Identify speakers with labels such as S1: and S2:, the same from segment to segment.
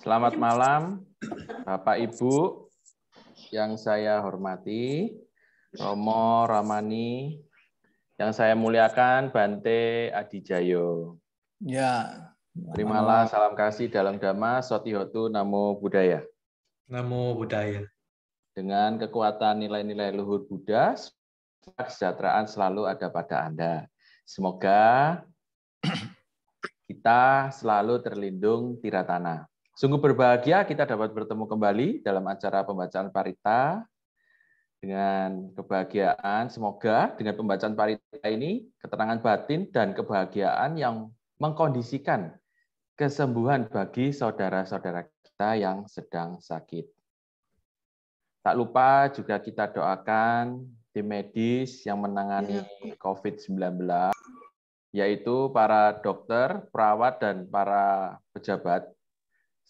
S1: Selamat malam, Bapak Ibu yang saya hormati, Romo Ramani, yang saya muliakan Bante Adijayo.
S2: Ya.
S1: Terimalah salam kasih dalam Dhamma, Sotihotu, Namo Buddhaya.
S3: Namo Buddhaya.
S1: Dengan kekuatan nilai-nilai luhur Buddha, kesejahteraan selalu ada pada Anda. Semoga kita selalu terlindung tiratana. Sungguh berbahagia kita dapat bertemu kembali dalam acara pembacaan parita. Dengan kebahagiaan, semoga dengan pembacaan parita ini, ketenangan batin dan kebahagiaan yang mengkondisikan kesembuhan bagi saudara-saudara kita yang sedang sakit. Tak lupa juga kita doakan tim medis yang menangani COVID-19, yaitu para dokter, perawat, dan para pejabat.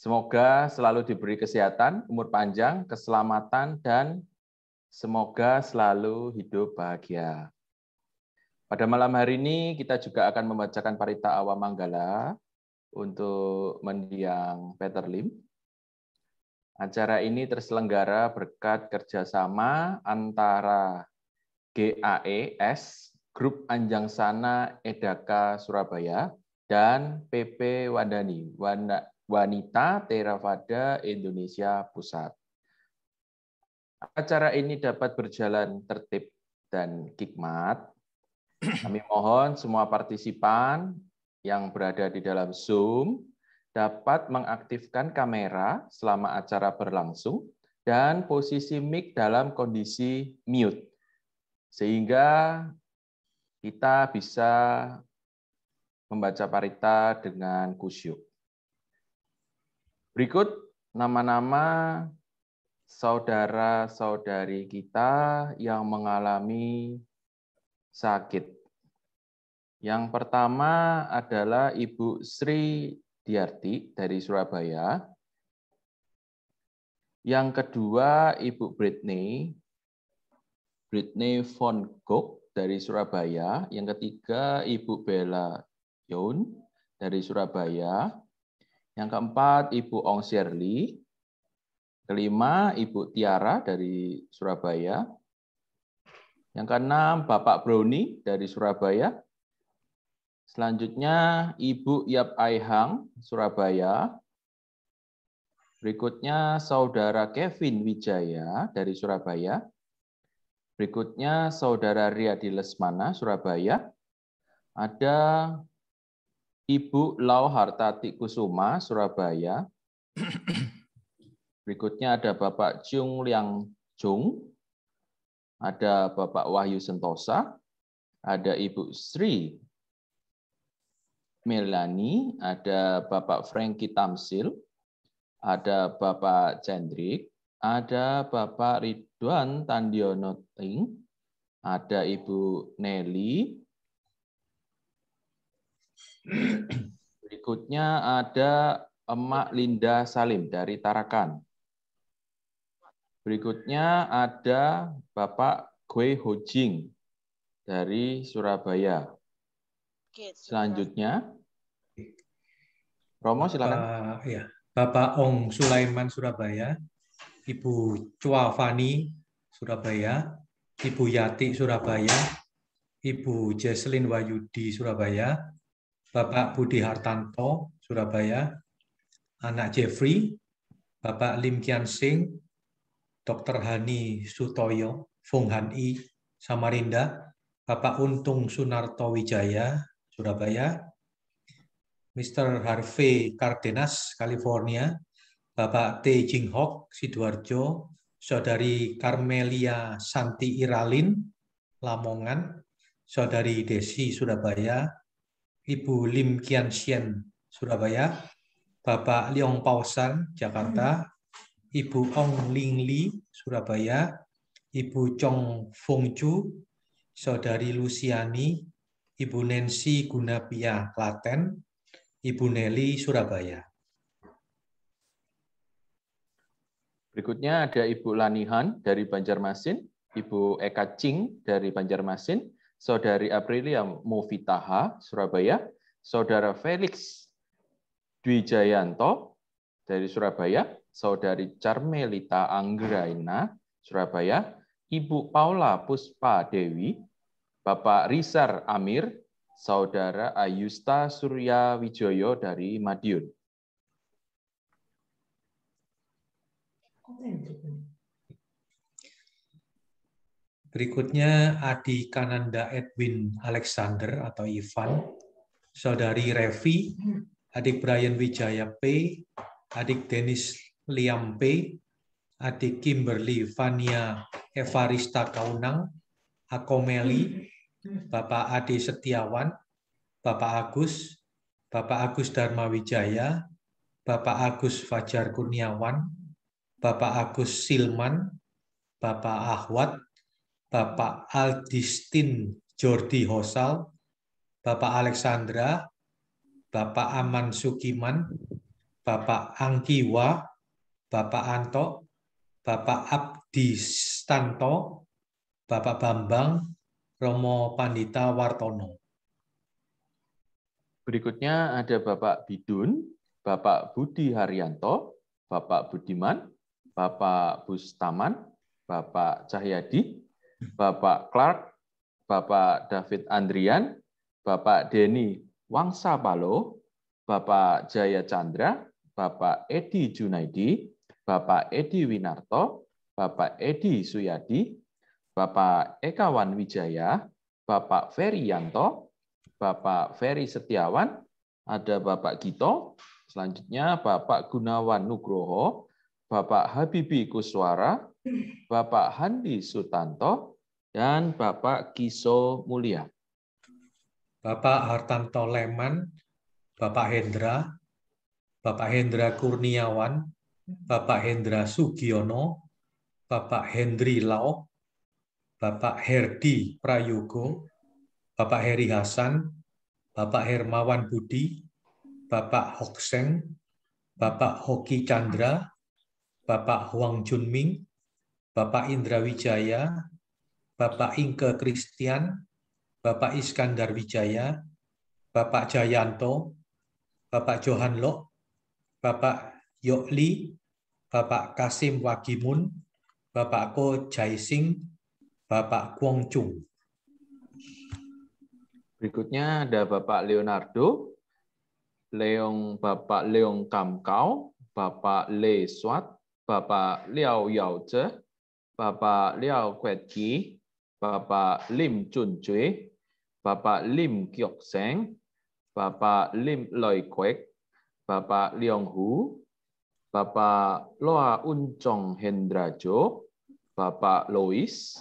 S1: Semoga selalu diberi kesehatan, umur panjang, keselamatan, dan semoga selalu hidup bahagia. Pada malam hari ini kita juga akan membacakan Parita Awamanggala untuk mendiang Peter Lim. Acara ini terselenggara berkat kerjasama antara GAES, Grup Anjangsana Edaka Surabaya, dan PP Wadani, Wanita Theravada Indonesia Pusat. Acara ini dapat berjalan tertib dan hikmat. Kami mohon semua partisipan yang berada di dalam Zoom dapat mengaktifkan kamera selama acara berlangsung dan posisi mic dalam kondisi mute, sehingga kita bisa membaca parita dengan kusyuk. Berikut nama-nama saudara-saudari kita yang mengalami sakit. Yang pertama adalah Ibu Sri Diarti dari Surabaya. Yang kedua Ibu Britney von Gogh dari Surabaya. Yang ketiga Ibu Bella Youn dari Surabaya. Yang keempat, Ibu Ong Shirley. Kelima, Ibu Tiara dari Surabaya. Yang keenam, Bapak Brownie dari Surabaya. Selanjutnya, Ibu Yap Aihang, Surabaya. Berikutnya, Saudara Kevin Wijaya dari Surabaya. Berikutnya, Saudara Riyadi Lesmana, Surabaya. Ada Ibu Lau Hartati Kusuma, Surabaya. Berikutnya ada Bapak Chung Liang Chung, ada Bapak Wahyu Sentosa, ada Ibu Sri Melani, ada Bapak Franky Tamsil, ada Bapak Cendrik, ada Bapak Ridwan Tandiono Ting, ada Ibu Nelly. Berikutnya ada Emak Linda Salim dari Tarakan. Berikutnya ada Bapak Gui Hojing dari Surabaya. Selanjutnya, Romo silakan.
S3: Bapak Ong Sulaiman Surabaya, Ibu Chua Fani Surabaya, Ibu Yati Surabaya, Ibu Jesslyn Wayudi Surabaya, Bapak Budi Hartanto, Surabaya, anak Jeffrey, Bapak Lim Kian Sing, Dr. Hani Sutoyo, Fung Han I, Samarinda, Bapak Untung Sunarto Wijaya, Surabaya, Mr. Harvey Cardenas, California, Bapak T. Jing Hock, Sidoarjo, Saudari Carmelia Santi Iralin, Lamongan, Saudari Desi, Surabaya, Ibu Lim Kian Sien, Surabaya, Bapak Leong Pausan, Jakarta, Ibu Ong Ling Li, Surabaya, Ibu Chong Fong Chu, Saudari Luciani, Ibu Nancy Gunapia, Klaten, Ibu Nelly, Surabaya.
S1: Berikutnya ada Ibu Lanihan dari Banjarmasin, Ibu Eka Ching dari Banjarmasin, Saudari Aprilia Movitaha, Surabaya, Saudara Felix Dwijayanto, Dari Surabaya, Saudari Carmelita Anggraina, Surabaya, Ibu Paula Puspa Dewi, Bapak Rizar Amir, Saudara Ayusta Surya Wijoyo dari Madiun.
S3: Berikutnya Adi Kananda Edwin Alexander atau Ivan, Saudari Revi, adik Brian Wijaya P, adik Dennis Liam P, adik Kimberly Vania Evarista Kaunang, Akomeli, Bapak Ade Setiawan, Bapak Agus Dharma Wijaya, Bapak Agus Fajar Kurniawan, Bapak Agus Silman, Bapak Ahwat, Bapak Aldistin Jordi Hosal, Bapak Alexandra, Bapak Aman Sukiman, Bapak Angkiwa, Bapak Anto, Bapak Abdi Stanto, Bapak Bambang, Romo Pandita Wartono.
S1: Berikutnya ada Bapak Bidun, Bapak Budi Haryanto, Bapak Budiman, Bapak Bustaman, Bapak Cahyadi, Bapak Clark, Bapak David Andrian, Bapak Denny Wangsapalo, Bapak Jaya Chandra, Bapak Edi Junaidi, Bapak Edi Winarto, Bapak Edi Suyadi, Bapak Ekawan Wijaya, Bapak Ferry Yanto, Bapak Ferry Setiawan, ada Bapak Gito, selanjutnya Bapak Gunawan Nugroho, Bapak Habibi Kuswara, Bapak Handi Sutanto, dan Bapak Kiso Mulia.
S3: Bapak Hartanto Leman, Bapak Hendra Kurniawan, Bapak Hendra Sugiono, Bapak Hendri Lau, Bapak Herdi Prayogo, Bapak Heri Hasan, Bapak Hermawan Budi, Bapak Hokseng, Bapak Hoki Chandra, Bapak Huang Junming, Bapak Indra Wijaya, Bapak Inke Christian, Bapak Iskandar Wijaya, Bapak Jayanto, Bapak Johan Lok, Bapak Yokli, Bapak Kasim Wagimun, Bapak Ko Jaising, Bapak Kwong Chung.
S1: Berikutnya ada Bapak Leonardo, Bapak Leong Kamkau, Bapak Le Swat, Bapak Liao Yaoze, Bapak Liao Kwetki, Bapak Lim Chun Cui, Bapak Lim Kiok Seng, Bapak Lim Loi Kwek, Bapak Leong Hu, Bapak Loa Uncong Hendrajo, Bapak Lois,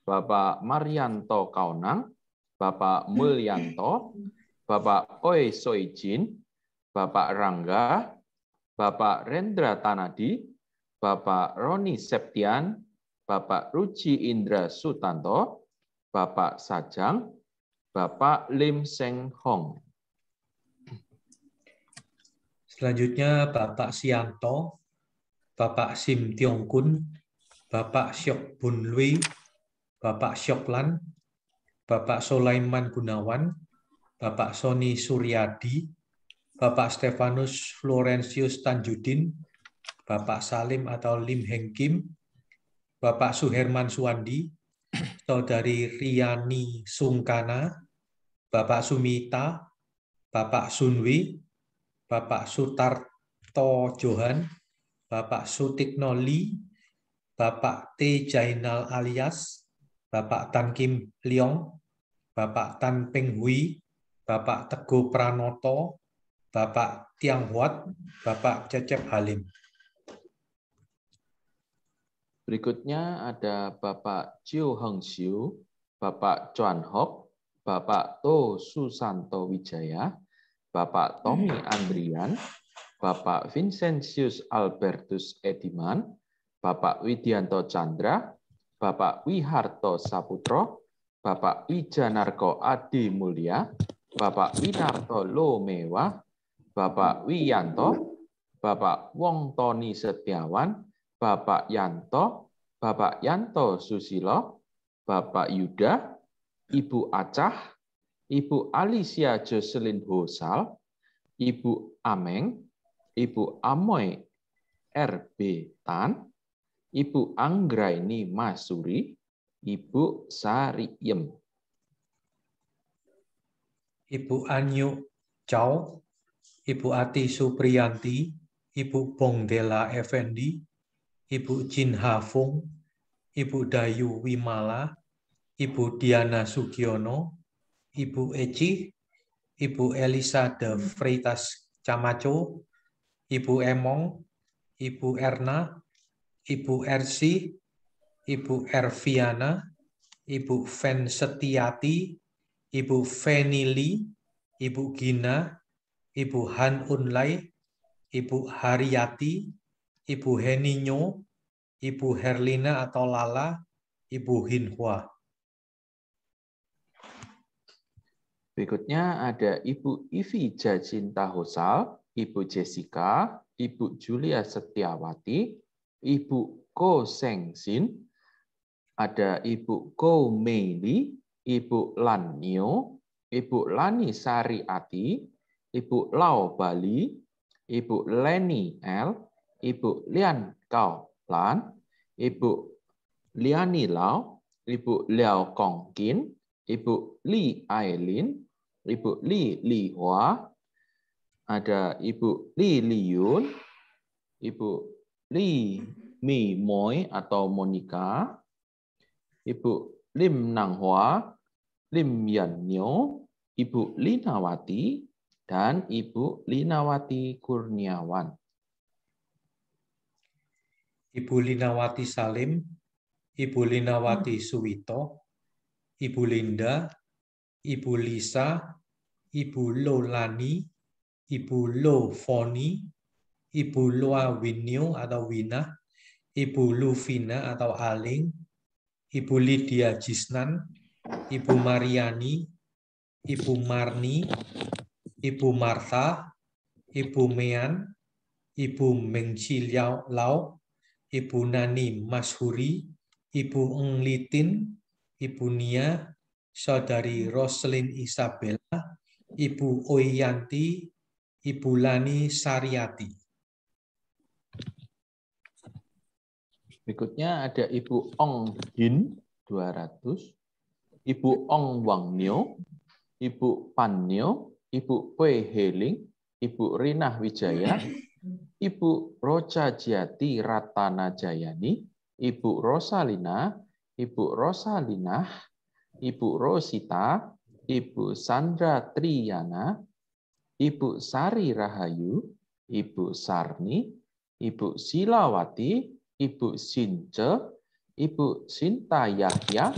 S1: Bapak Marianto Kaunang, Bapak Mulyanto, Bapak Oi Soijin, Bapak Rangga, Bapak Rendra Tanadi, Bapak Roni Septian, Bapak Ruci Indra Sutanto, Bapak Sajang, Bapak Lim Seng Hong.
S3: Selanjutnya Bapak Sianto, Bapak Sim Tiong Kun, Bapak Syok Bun Lui, Bapak Syok Lan, Bapak Sulaiman Gunawan, Bapak Soni Suryadi, Bapak Stefanus Florentius Tanjudin, Bapak Salim atau Lim Heng Kim, Bapak Suherman Suwandi, Saudari Riani Sungkana, Bapak Sumita, Bapak Sunwi, Bapak Sutarto Johan, Bapak Sutikno Li, Bapak T. Jainal alias, Bapak Tan Kim Leong, Bapak Tan Peng Hui, Bapak Teguh Pranoto, Bapak Tiang Huat, Bapak Cecep Halim.
S1: Berikutnya ada Bapak Chiu Heng Siu, Bapak Chuan Hok, Bapak To Susanto Wijaya, Bapak Tommy Andrian, Bapak Vincentius Albertus Ediman, Bapak Widianto Chandra, Bapak Wiharto Saputro, Bapak Wijanarko Adi Mulya, Bapak Winarto Lomewa, Bapak Wiyanto, Bapak Wong Toni Setiawan, Bapak Yanto, Bapak Yanto Susilo, Bapak Yuda, Ibu Acah, Ibu Alicia Jocelyn Hosal, Ibu Ameng, Ibu Amoy RB Tan, Ibu Anggraini Masuri, Ibu Sariem.
S3: Ibu Anyu Chow, Ibu Ati Supriyanti, Ibu Bongdela Effendi, Ibu Jin Hafung, Ibu Dayu Wimala, Ibu Diana Sugiono, Ibu Eci, Ibu Elisa de Freitas Camacho, Ibu Emong, Ibu Erna, Ibu Ersi, Ibu Erviana, Ibu Fen Setiati, Ibu Fenili, Ibu Gina, Ibu Han Unlai, Ibu Haryati, Ibu Heninyo, Ibu Herlina atau Lala, Ibu Hinhua.
S1: Berikutnya ada Ibu Ivi Jacinta Hosal, Ibu Jessica, Ibu Julia Setiawati, Ibu Ko Seng Sin, ada Ibu Ko Meili, Ibu Lan Nio, Ibu Lani Sari Ati, Ibu Lau Bali, Ibu Leni L, Ibu Lian Kau Lan, Ibu Liani Lau, Ibu Liao Kong Kin, Ibu Li Ailin, Ibu Li Hua, ada Ibu Li Yun, Ibu Li Mi Moy atau Monica, Ibu Lim Nang Hua, Lim Yan Nyo, Ibu Linawati, dan Ibu Linawati Kurniawan.
S3: Ibu Linawati Salim, Ibu Linawati Suwito, Ibu Linda, Ibu Lisa, Ibu Lolani, Ibu Lo Foni, Ibu Loa Winyo atau Wina, Ibu Luvina atau Aling, Ibu Lydia Jisnan, Ibu Mariani, Ibu Marni, Ibu Martha, Ibu Mean, Ibu Mengchi Lau, Ibu Nani Mashuri, Ibu Eng Litin, Ibu Nia, Saudari Roslin Isabella, Ibu Oyanti, Ibu Lani Sariati.
S1: Berikutnya ada Ibu Ong Hin 200, Ibu Ong Wang Nyo, Ibu Pan Nyo, Ibu Pui Heling, Ibu Rinah Wijaya, Ibu Roja Jati Ratana Jayani, Ibu Rosalina, Ibu Rosalinah, Ibu Rosita, Ibu Sandra Triyana, Ibu Sari Rahayu, Ibu Sarni, Ibu Silawati, Ibu Since, Ibu Sinta Yahya,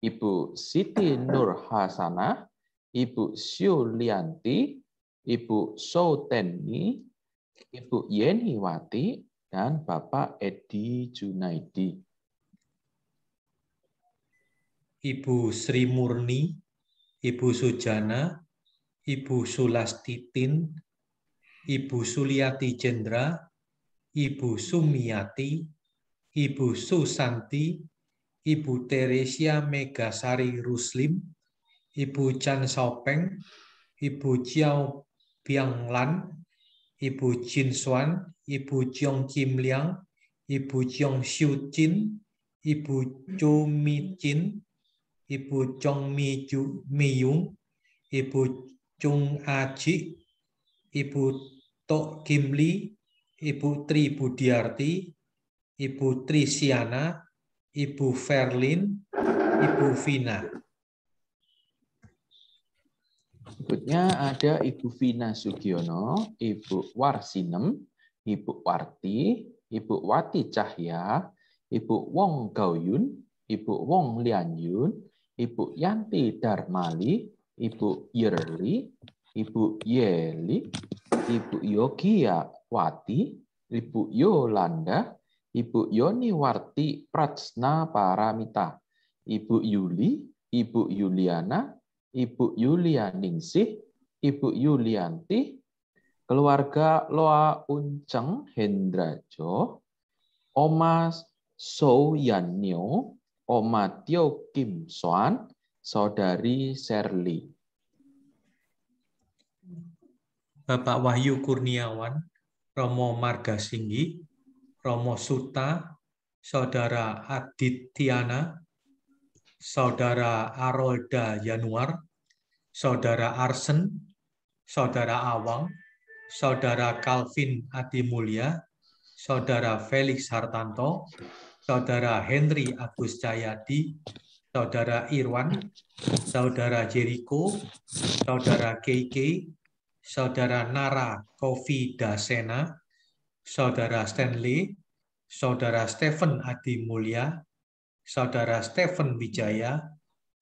S1: Ibu Siti Nur Hasanah, Ibu Syulianti, Ibu Soteni, Ibu Yeniwati, dan Bapak Edi Junaidi.
S3: Ibu Sri Murni, Ibu Sujana, Ibu Sulastitin, Ibu Suliati Jendra, Ibu Sumiati, Ibu Susanti, Ibu Teresia Megasari Ruslim, Ibu Chan Saopeng, Ibu Jiao Bianglan, Ibu Jin Xuan, Ibu Jiong Kim Liang, Ibu Jiong Xiu Chin, Ibu Cho Mi Chin, Ibu Chong Mi Yung, Ibu Chung Aji, Ibu Tok Kim Li, Ibu Tri Budiarti, Ibu Trisiana, Ibu Ferlin, Ibu Vina.
S1: Berikutnya ada Ibu Vina Sugiono, Ibu Warsinem, Ibu Warti, Ibu Wati Cahya, Ibu Wong Gaoyun, Ibu Wong Lianyun, Ibu Yanti Darmali, Ibu Yerli, Ibu Yeli, Ibu Yogia Wati, Ibu Yolanda, Ibu Yoni Warti Pratsna Paramita, Ibu Yuli, Ibu Yuliana, Ibu Yulia Ningsih, Ibu Yulianti, keluarga Loa Unceng Hendrajo, Oma So Yannyo, Oma Tio Kim Soan, Saudari Serli.
S3: Bapak Wahyu Kurniawan, Romo Margasinggi, Romo Suta, Saudara Adityanna, Saudara Arolda Yanuar, Saudara Arsen, Saudara Awang, Saudara Calvin Adimulya, Saudara Felix Hartanto, Saudara Henry Agus Cahyadi, Saudara Irwan, Saudara Jericho, Saudara Keike, Saudara Nara Kofi Dasena, Saudara Stanley, Saudara Stephen Adimulya, Saudara Stephen Wijaya,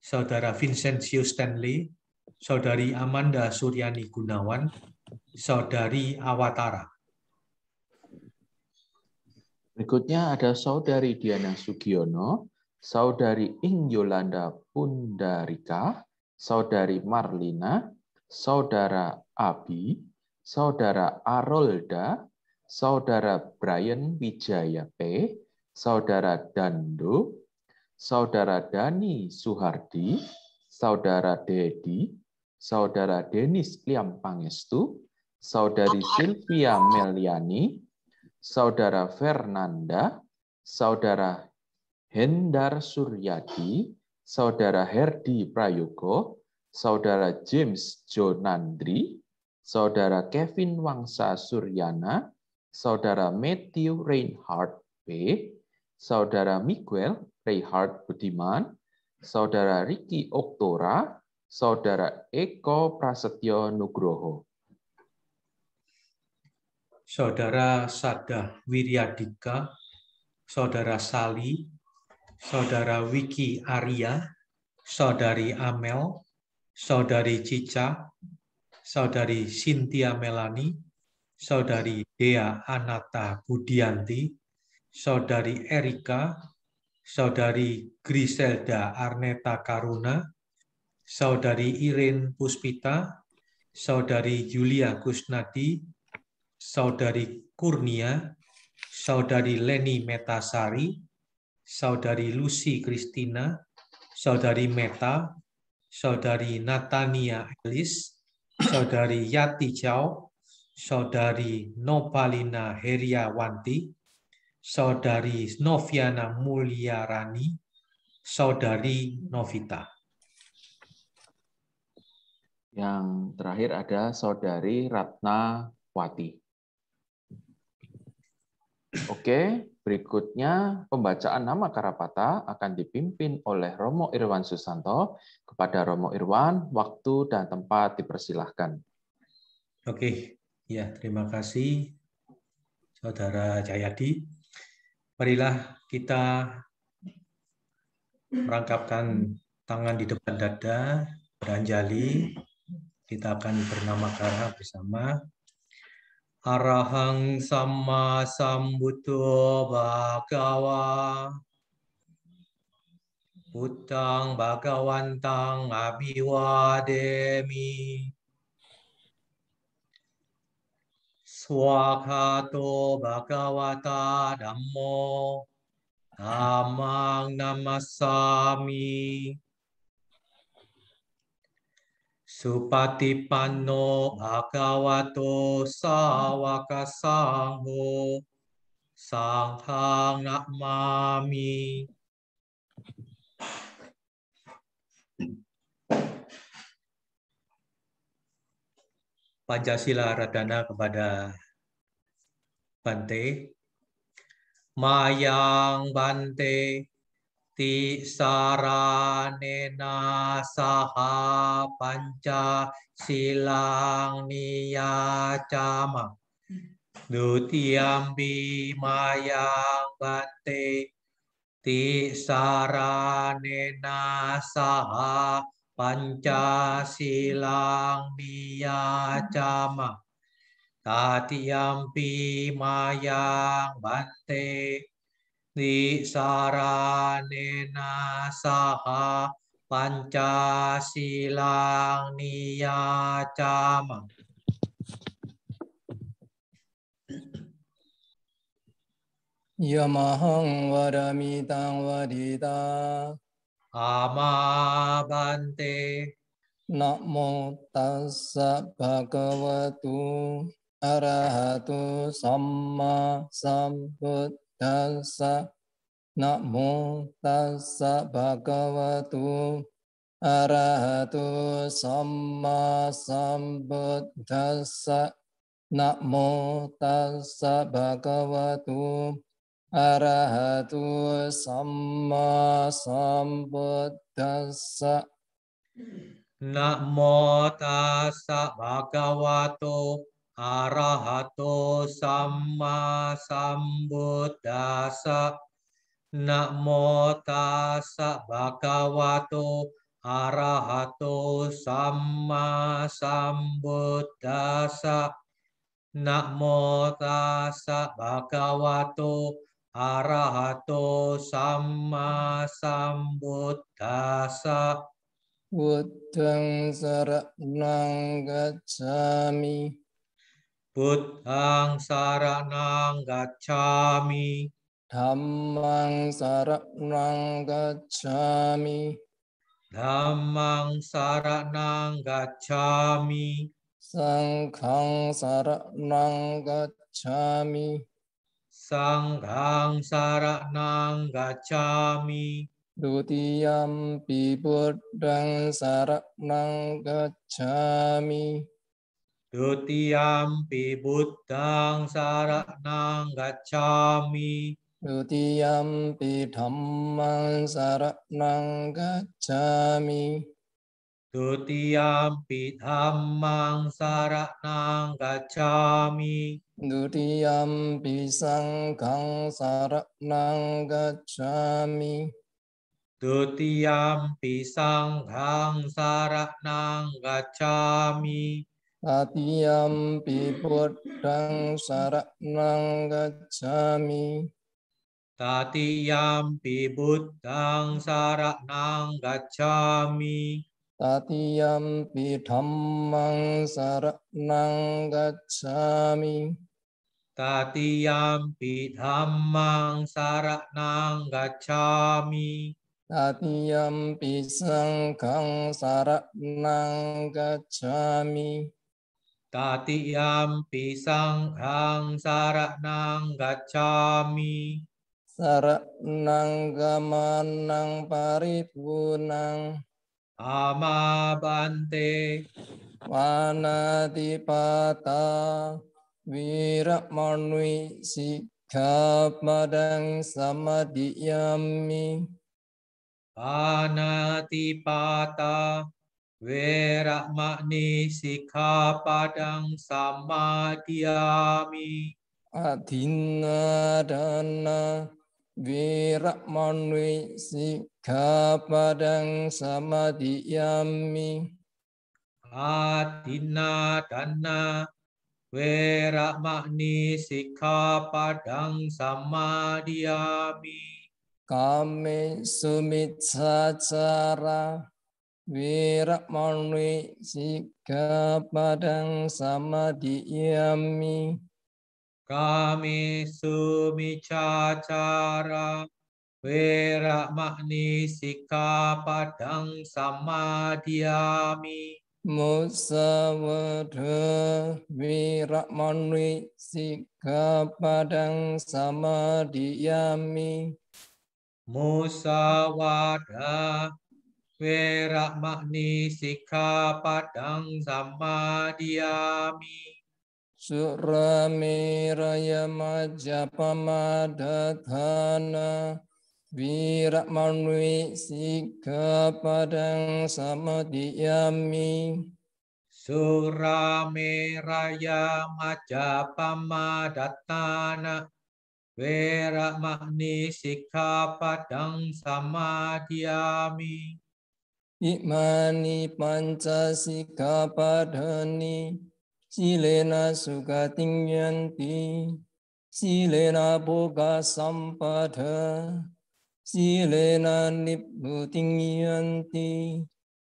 S3: Saudara Vincentius Stanley, Saudari Amanda Suryani Gunawan, Saudari Awatara.
S1: Berikutnya ada Saudari Diana Sugiono, Saudari Ing Yolanda Pundarika, Saudari Marlina, Saudara Abi, Saudara Arolda, Saudara Brian Wijaya P, Saudara Dando, Saudara Dani Suhardi, Saudara Dedi, Saudara Denis Liam Pangestu, Saudari Sylvia Meliani, Saudara Fernanda, Saudara Hendar Suryadi, Saudara Herdi Prayogo, Saudara James Jonandri, Saudara Kevin Wangsa Suryana, Saudara Matthew Reinhardt P, Saudara Miguel Reinhardt Budiman, Saudara Ricky Oktora, Saudara Eko Prasetyo Nugroho.
S3: Saudara Sadah Wiryadika, Saudara Sali, Saudara Wiki Arya, Saudari Amel, Saudari Cica, Saudari Cynthia Melani, Saudari Dea Anata Budianti, Saudari Erika, Saudari Griselda Arneta Karuna, Saudari Irene Puspita, Saudari Julia Kusnadi, Saudari Kurnia, Saudari Leni Metasari, Saudari Lucy Kristina, Saudari Meta, Saudari Natania Elis, Saudari Yati Chow, Saudari Nopalina Heriawanti, Saudari Noviana Mulyarani, Saudari Novita.
S1: Yang terakhir ada Saudari Ratna Wati. Oke, berikutnya pembacaan nama Karapata akan dipimpin oleh Romo Irwan Susanto. Kepada Romo Irwan, waktu dan tempat dipersilahkan.
S3: Oke, ya terima kasih Saudara Jayadi. Marilah kita merangkapkan tangan di depan dada, beranjali. Kita akan bernama kara bersama. Arahang Sama Sambuddho Bhagawa Buddhang Bhagawantang Abhiwademi Swakato Bhagavata Dhammo Dhammang Namassami Supatipanno Bhagavato Sawaka Sangho Sanghang Namami. Pancasila Radana kepada Bante. Mayang Bante Ti saranena saha panca silang niyacama dutiyambi mayang bante ti saranena saha panca silang niyacama tatiyampi mayang bante di saranena saha panca silang niyacama.
S2: Yamahang varamitang vadita.
S3: Ama bante.
S2: Namo tassa bhagavatu arahato samma sambuddhassa. Namo tassa bhagavato arahato samma sambuddhassa. Namo tassa bhagavato arahato samma sambuddhassa.
S3: Namo tassa bhagavato arahato samma sambuddhassa. Namo tassa bhagavato arahato samma sambuddhassa. Namo tassa bhagavato arahato samma sambuddhassa.
S2: Buddhaṃ saranang gacchāmi.
S3: Buddhaṃ saranang gacchāmi.
S2: Dhammang saranang gacchāmi.
S3: Dhammang saranang gacchāmi.
S2: Sanghang saranang gacchāmi.
S3: Sanghang saranang gacchāmi.
S2: Dutiyampi buddhaṃ saranang gacchāmi.
S3: Dutiyampi buddhaṃ saranang gacchāmi.
S2: Dutiyampi dhammaṃ saranang gacchāmi.
S3: Dutiyampi dhammang saranang gacchāmi.
S2: Dutiyampi sanghang saranang gacchāmi.
S3: Dutiyampi sanghang saranang gacchāmi.
S2: Tatiyampi buddhaṃ saranang gacchāmi.
S3: Tatiyampi buddhaṃ saranang gacchāmi.
S2: Tatiyampi dhammaṃ saranang gacchāmi.
S3: Tatiyampi dhammang saranang gacchāmi.
S2: Tatiyampi sanghang saranang gacchāmi.
S3: Tatiyampi sanghang saranang gacchāmi.
S2: Saranang gamanang paripurnang.
S3: Amabante.
S2: Vanadipata viramani sikkhapadang samadhiyami.
S3: Panatipata veramani sikkhapadang samadhiyami.
S2: Adhinadana viramani sikkhapadang samadhiyami.
S3: Adhinadana veramani sikkhapadang samadhiyami.
S2: Kame sumitsācara viramani sikkhapadang samadhiyami.
S3: Kami sumicācara veramani sikkhapadang samadhiyami.
S2: Musawada viramani sikkhapadang samadhiyami.
S3: Musawada veramani sikkhapadang samadhiyami.
S2: Suramiraya majjapamadatthana viramani sikkhapadang samadhiyami.
S3: Surameraya majjapamadatthana veramani sikkhapadang samadhiyami.
S2: Imani panca sikkhapadhani silena sugating yanti. Silena bhoga sampada. Silena nibbhuting yanti.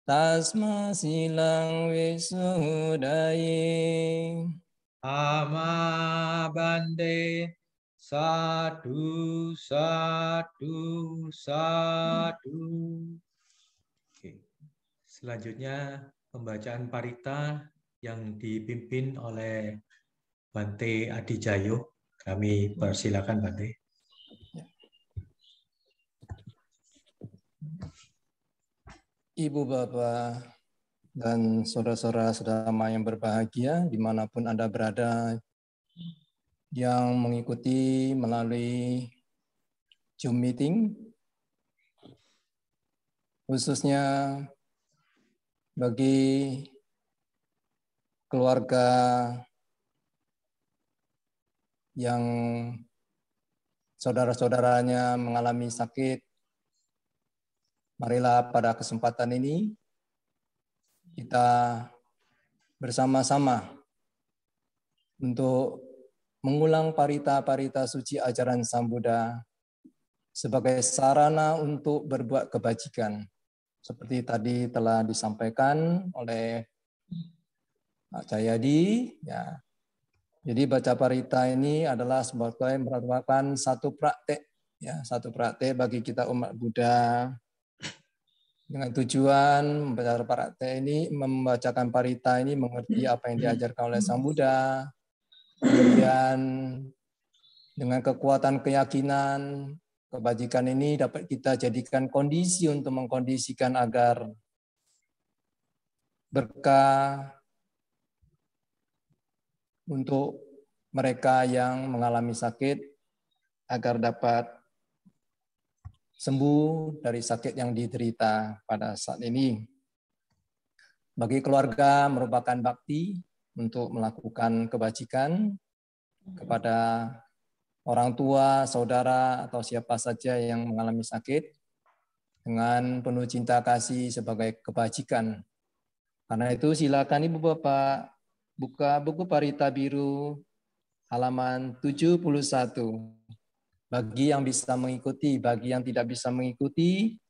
S2: Tasma silang visudaye.
S3: Amabande. Sadu, sadu, sadu. Oke. Selanjutnya pembacaan parita yang dipimpin oleh Bante Adijayo. Kami persilakan Bante.
S2: Ibu Bapak dan saudara-saudara sedama yang berbahagia dimanapun Anda berada yang mengikuti melalui Zoom meeting, khususnya bagi keluarga yang saudara-saudaranya mengalami sakit. Marilah pada kesempatan ini kita bersama-sama untuk mengulang parita-parita suci ajaran Sang Buddha sebagai sarana untuk berbuat kebajikan. Seperti tadi telah disampaikan oleh Pak Jayadi, ya. Jadi baca parita ini adalah merupakan satu praktek, ya, satu praktek bagi kita umat Buddha dengan tujuan membaca parita ini, membacakan parita ini mengerti apa yang diajarkan oleh Sang Buddha, kemudian dengan kekuatan keyakinan kebajikan ini dapat kita jadikan kondisi untuk mengkondisikan agar berkah untuk mereka yang mengalami sakit agar dapat sembuh dari sakit yang diderita pada saat ini. Bagi keluarga merupakan bakti untuk melakukan kebajikan kepada orang tua, saudara, atau siapa saja yang mengalami sakit dengan penuh cinta kasih sebagai kebajikan. Karena itu silakan Ibu Bapak buka buku Parita Biru halaman 71. Bagi yang bisa mengikuti, bagi yang tidak bisa mengikuti,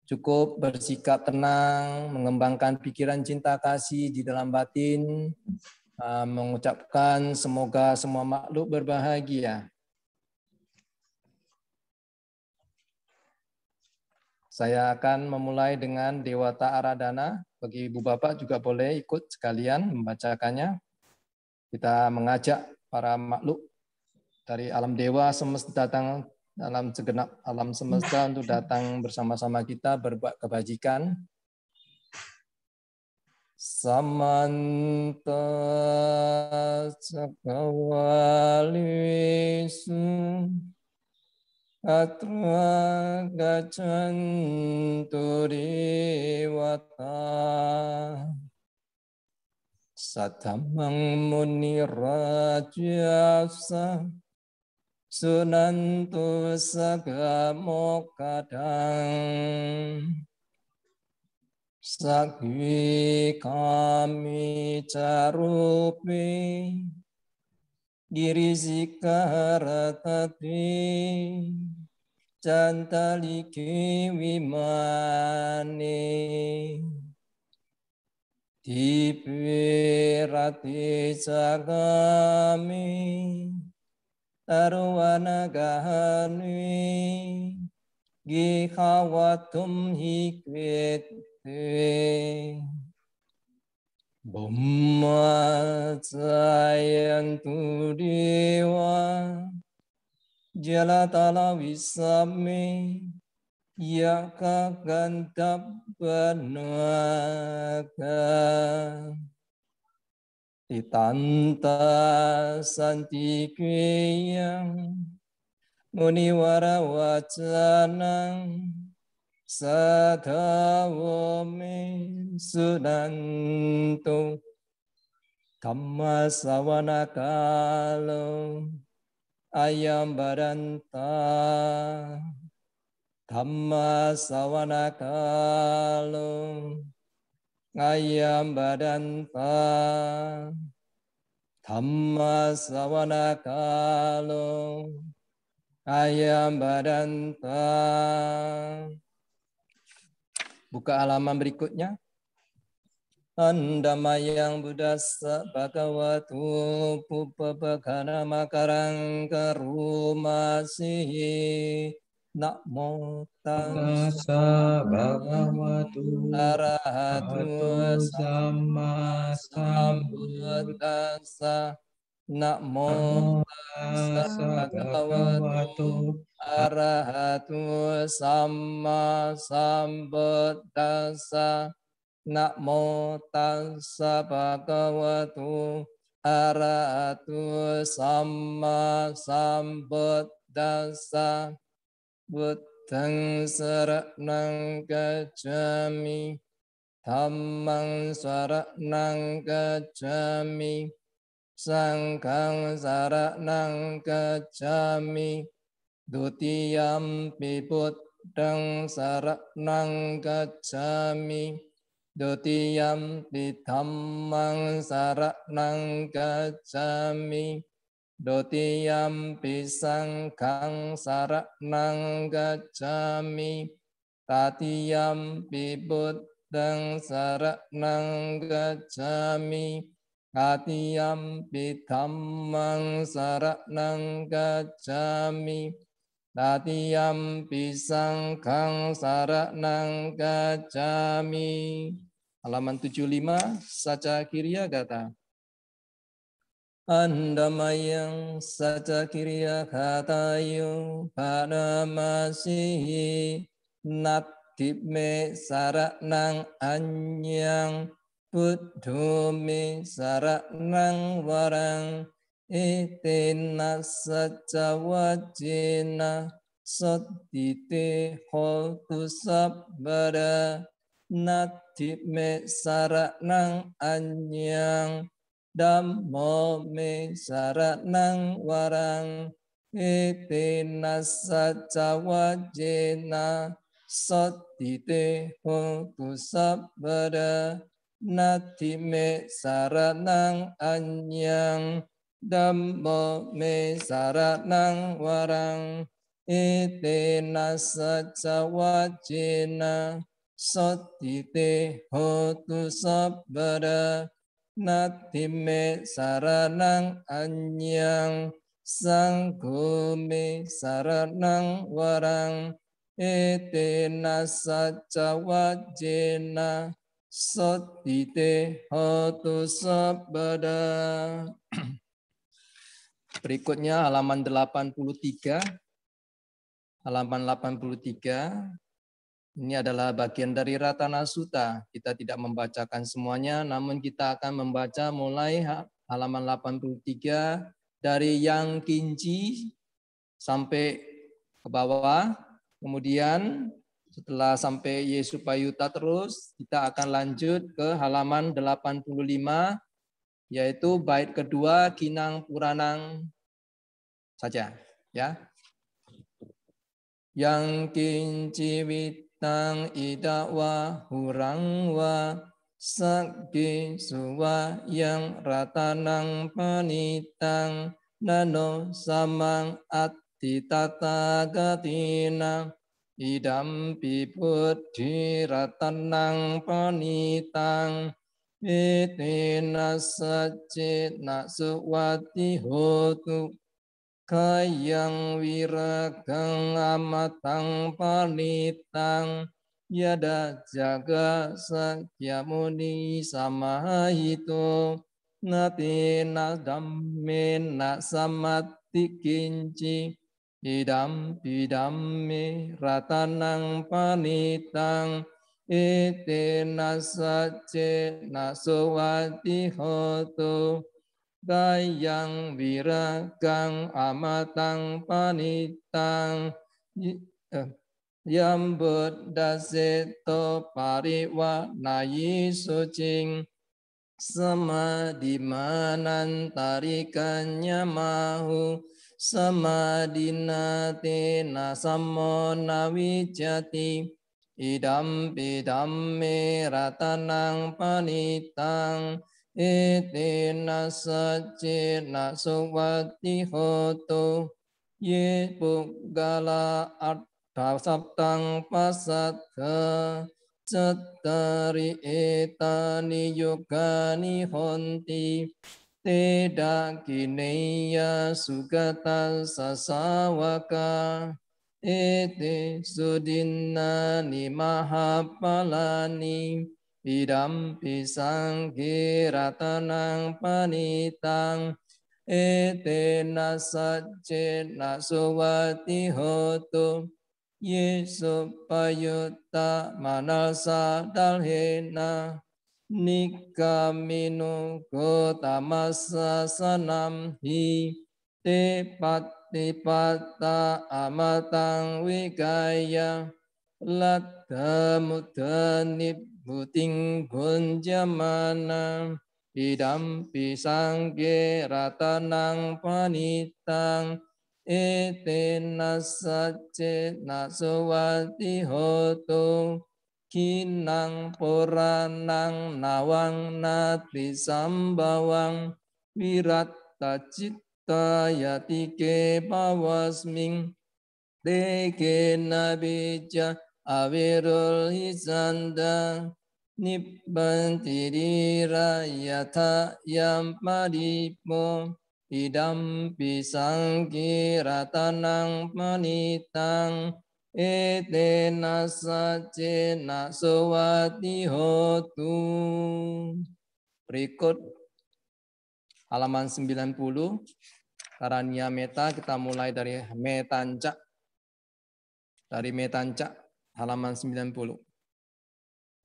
S2: cukup bersikap tenang, mengembangkan pikiran cinta kasih di dalam batin, mengucapkan semoga semua makhluk berbahagia. Saya akan memulai dengan Dewata Aradhana. Bagi Ibu Bapak juga boleh ikut sekalian membacakannya. Kita mengajak para makhluk dari alam dewa semesta datang dalam segenap alam semesta untuk datang bersama-sama kita berbuat kebajikan. Samanta Cakkawalesu Atra Gaccantu Dewata Satamang Muni Rajasa Sunantu Sagamokadang Sakwi Kami Carupi Girizikaratati Cantaliki Wimane Dipirati Sagami Taruwana Gahani Gihawatum Hikwete Bumma Jayantu Dewa Jalatala Wisame Yaka Gantap Benaga Titanta Santikeyang Muniwara Wacanang Sadhawame Sudanto Dhamma Sawanakalo Ayam Baranta Dhamma Sawanakalo Ayam Baranta Dhamma Sawanakalo Ayam Baranta. Buka halaman berikutnya. Andamayang Buddhassa Bhagavatu Pubbabhagana Makarang Karumasi Namo
S3: Tassa Bhagavatu
S2: Arahato
S3: Sama Sambuddhassa
S2: Sambuddhassa Namo tassa bhagavato arahato samma sambuddhassa. Namo tassa bhagavato arahato samma sambuddhassa. Buddhang saranang gacchami, dhammang saranang gacchami, sanghang saranang gacchami, dutiyampi buddhang saranang gacchami, dutiyampi dhammang saranang gacchami, dutiyampi sanghang saranang gacchami, tatiyampi buddhang saranang gacchami, tatiyampi dhammang saranang gacchami, tatiyampi sanghang saranang gacchami. Halaman 75, Saca Kiriya Gata. Andamayang saca kiriya khatayo padamasihi nattipe saranang anyang buddhome saranang warang etena saca wajena sottite hotu sabbara nattipe saranang anyang Dhammo me saranang warang etena saca wajena sottite hotu sabbara nati me saranang anyang Dhammo me saranang warang etena saca wajena sottite hotu sabbara Nati me saranang anyang sangho me saranang warang etena saca wajena sottite hotu sabbada. Berikutnya halaman 83. Halaman 83. Ini adalah bagian dari Ratana Sutta. Kita tidak membacakan semuanya, namun kita akan membaca mulai halaman 83 dari yang kinci sampai ke bawah. Kemudian setelah sampai Yesupayuta terus, kita akan lanjut ke halaman 85, yaitu bait kedua Kinang Puranang saja. Ya. Yang kinci tang ida wa hurang wa sakki suwa yang ratanang panitang nano samang atti tata gatina idam pibuddhi ratanang panitang etena sajena suwati hotu Kayang wiragang amatang panitang yada jaga sakya muni samahito nati nadamme na samati kinci idam pidamme ratanang panitang etena sace nasowati hoto Gayang wiragang amatang panitang Yam buddha seto pariwa nayi sucing Samadhimanan tarikanya mahu Samadhinate nasammo nawijati Idam pidamme ratanang panitang etena sajena suvati hoto ye puggala atta saptang pasatha cattari etani yogani honti teda kineya sugata sasawaka ete sudinna mahapalani Idam pisang kiratanang panitang etena sajjena suvati hotu Yesu payutta manasa dalhena nikamino gotamasa sanam hi te patipata amatang wikaya ladha mudhanib buting gunjamana idam pisangge ratanang panitang etena sajjena suvati hotu kinang poranang nawang nati sambawang wiratta citta yatike pawasming teke nabija avirul hisanda nibbantirira yatha yam padipo idam pisangki ratanang panitang etena sajjena suvati hotu. Berikut halaman 90 Karania Meta, kita mulai dari Metanca. Dari Metanca halaman 90.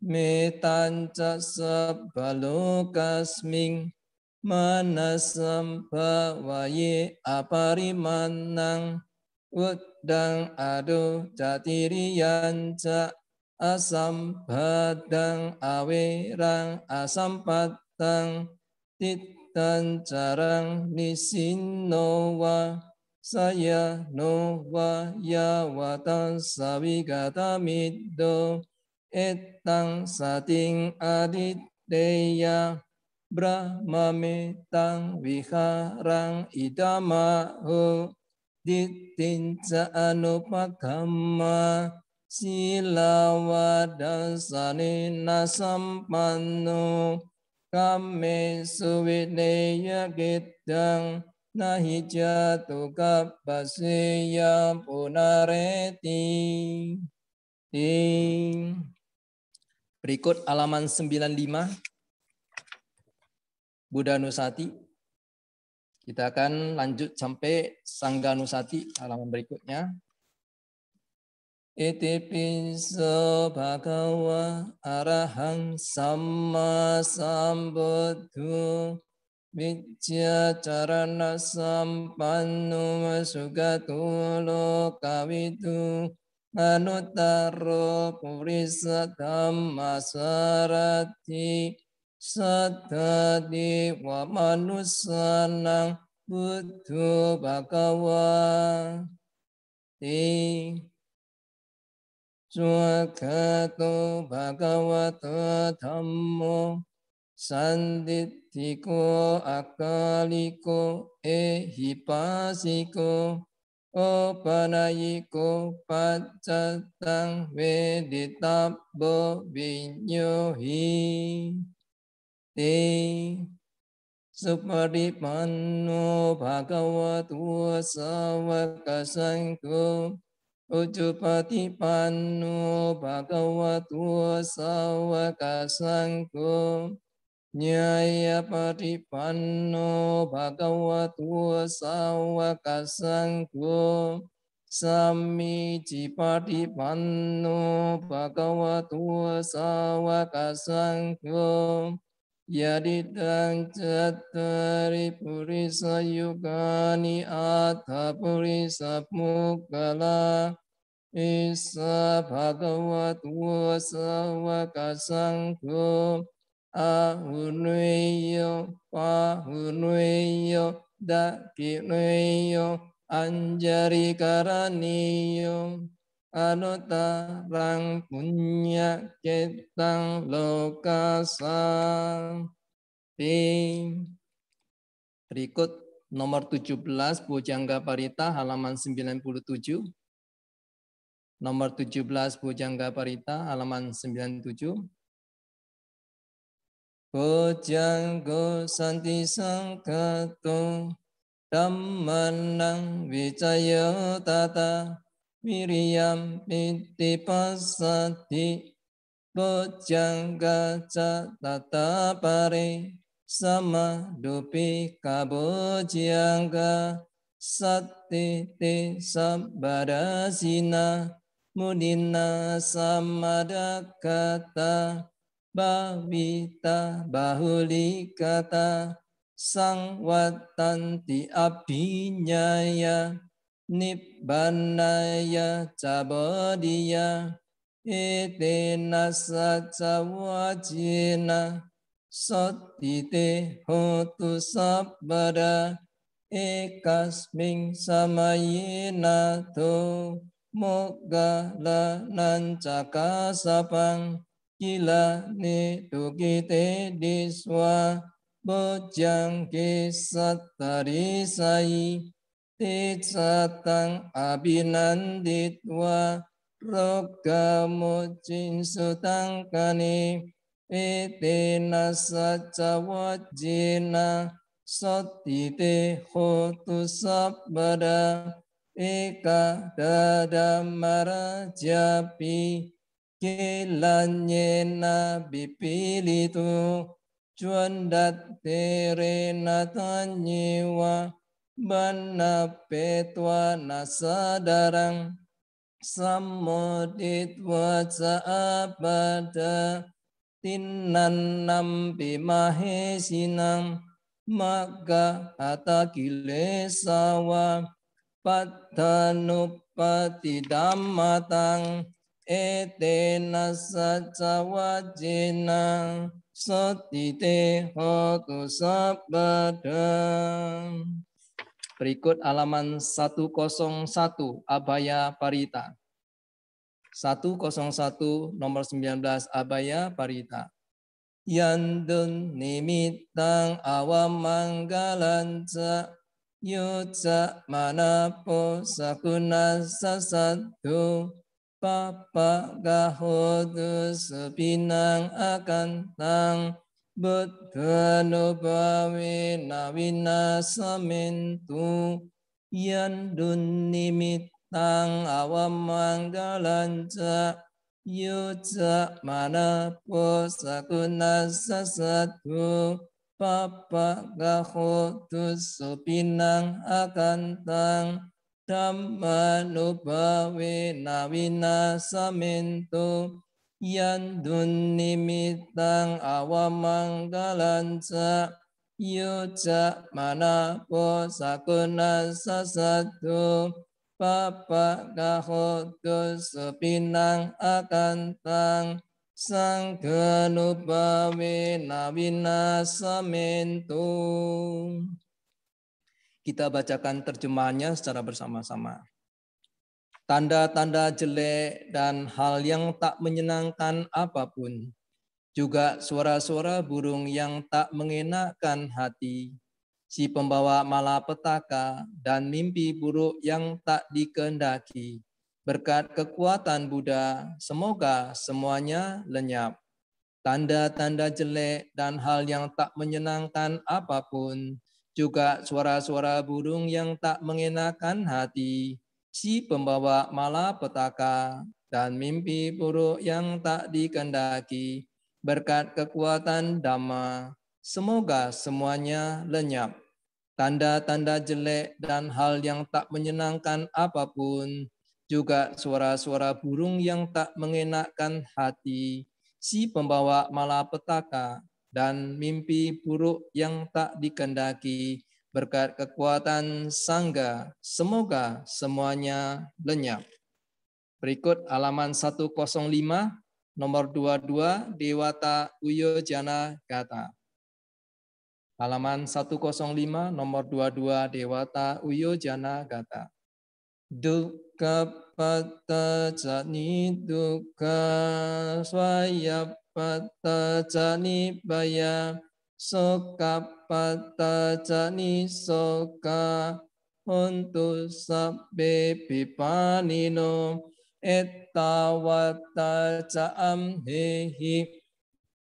S2: Metanca sabalokasming manasam bhawaye aparimanang udang adu jatiriyanca asam badang awerang asam patang titan carang nisinowa saya nowa yawatan savigata middo etang sating aditteya Brahma metang viharang idamaho dittinca anupakamma silawadasane sampanno kame suvineya gedang nahi jatu kappaseya punareti. Berikut halaman 95 Buddha Nusati. Kita akan lanjut sampai Sangga Nusati halaman berikutnya. Itipiso bhagawa arahang samma sambuddhu Vicya carana sampannu sugatulo kawitu anuttaro purisa dhamma sarati saddhati wa manusanang buddho bhagawa ti swagato bhagavato dhammo sanditthiko akaliko ehipasiko opanayiko paccatang veditabbo vinyohi te supadipanno bhagavato sawaka sangho ujupatipanno bhagavato sawaka sangho nyaya patipanno bhagavato sawaka sangho samiji patipanno bhagavato sawaka sangho yadidang cattari purisa yugani atha purisa pukkala isa bhagavato sawaka sangho ahuneyo pahuneyo dakineyo anjari karaniyo anutarang punya ketang lokasang. Berikut nomor 17 Bojangga Parita halaman 97. Nomor 17 Bojangga Parita halaman 97. Bojanggo santi sangkato dhammanang vicaya tata Miriam piti pasati bojangga ca tata pare sama dupi kabojangga sati te sabadasina mudina samadakata bhavita bahulikata sangwatanti abhinyaya nibbanaya cabodiya etena sacawajena sotite hotu sabbada ekasming samayena to mogala nancakasapang kila ne tukite diswa bojang kisatari sai te satang abinanditwa roga mocin sutang kani etena sacawajena sotite hotu sabbada eka dadamara japi kilanyena bipilitu cuandat terena tanyewa bana petwa nasadarang samoditwa saabada tinnannam bimahesinam magga atakilesawa pattanupati dhammatang etena sacawajena sotite hotu sabbada. Berikut halaman 101 Abhaya Parita. 101 nomor 19 Abhaya Parita. Yandun nimittang awamanggalanca yuca manapo sakuna sasadu papa gahodu sepinang akantang buddha nubawe nawina samentu yandun nimittang awamanggalanca yuca manapo sakuna sasadu papa gahotu supinang akantang dhamma nubawe nawina samento yandun nimittang awamanggalanca yuca manapo sakuna sasadu papa gahotu supinang akantang sangga nubawe nawina samento. Kita bacakan terjemahannya secara bersama-sama. Tanda-tanda jelek dan hal yang tak menyenangkan apapun, juga suara-suara burung yang tak mengenakkan hati, si pembawa malapetaka dan mimpi buruk yang tak dikehendaki. Berkat kekuatan Buddha, semoga semuanya lenyap. Tanda-tanda jelek dan hal yang tak menyenangkan apapun, juga suara-suara burung yang tak mengenakan hati, si pembawa malapetaka dan mimpi buruk yang tak dikehendaki. Berkat kekuatan Dhamma, semoga semuanya lenyap. Tanda-tanda jelek dan hal yang tak menyenangkan apapun, juga suara-suara burung yang tak mengenakkan hati, si pembawa malapetaka dan mimpi buruk yang tak dikehendaki. Berkat kekuatan Sangga, semoga semuanya lenyap. Berikut halaman 105, nomor 22, Dewata Uyojana Gata. Halaman 105, nomor 22, Dewata Uyojana Gata. Dukkha patta jani dukkha swaya patta jani baya soka patta jani soka hontu sabbe pipanino ettawata ja'am hehi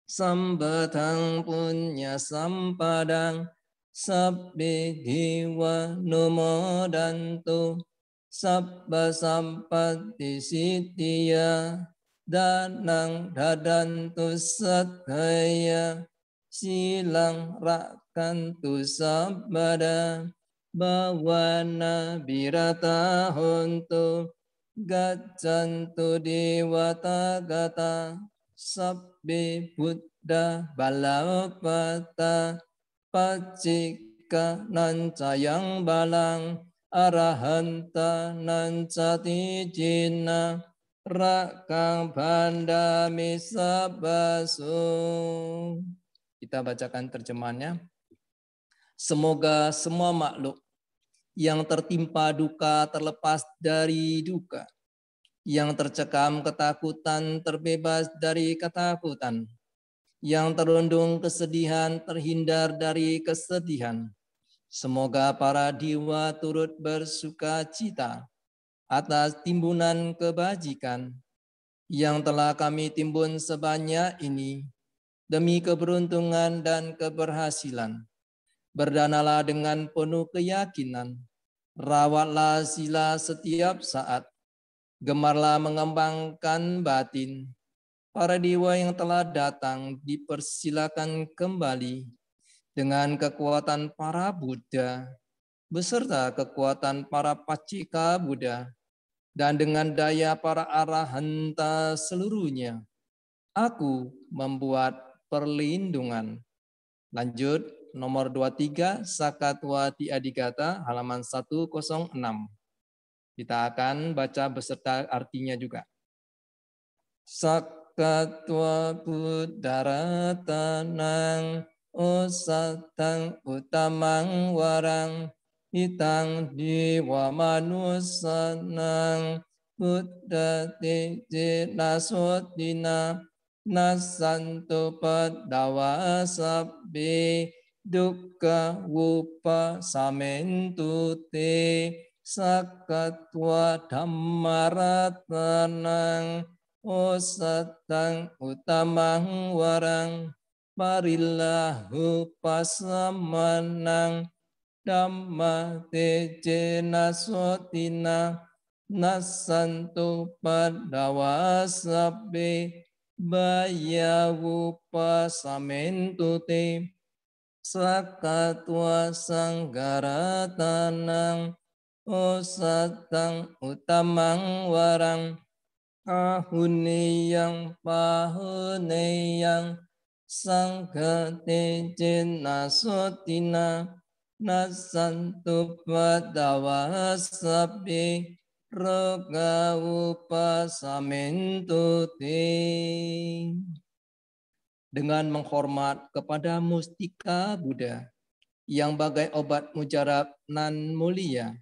S2: sambadang punya sampadang sabbe diwa numodantu sabba sampati siddhiya danang dadantu saddhaya silang rakantu sabada bawana birata hontu gacantu dewata gata sabbe buddha balapata pacika nancayang balang arahanta nancati jina rakang banda misabasu. Kita bacakan terjemahannya. Semoga semua makhluk yang tertimpa duka terlepas dari duka, yang tercekam ketakutan terbebas dari ketakutan, yang terundung kesedihan terhindar dari kesedihan. Semoga para dewa turut bersuka cita atas timbunan kebajikan yang telah kami timbun sebanyak ini demi keberuntungan dan keberhasilan. Berdanalah dengan penuh keyakinan, rawatlah sila setiap saat, gemarlah mengembangkan batin. Para dewa yang telah datang dipersilakan kembali dengan kekuatan para Buddha, beserta kekuatan para pacika Buddha, dan dengan daya para arahanta seluruhnya. Aku membuat perlindungan. Lanjut, nomor 23, Sakatwati Adigata, halaman 106. Kita akan baca beserta artinya juga. Sakatwa Buddharatanang Usatang utamang warang hitang diwa manusanang Buddha tije nasudina nasanto padawa sabbe dukkha wupa samentu te sakatwa dhammaratanang osatang utamang warang parillahu pasamanang dhamma teje nasotina nasanto padawa sabbe bayawu pasamentu te sakatwa sanggaratanang osatang utamang warang ahuniyang pahuniyang sangkate jenasotina nasantu padawa sabbe roga upasamentu te. Dengan menghormat kepada mustika Buddha yang bagai obat mujarab nan mulia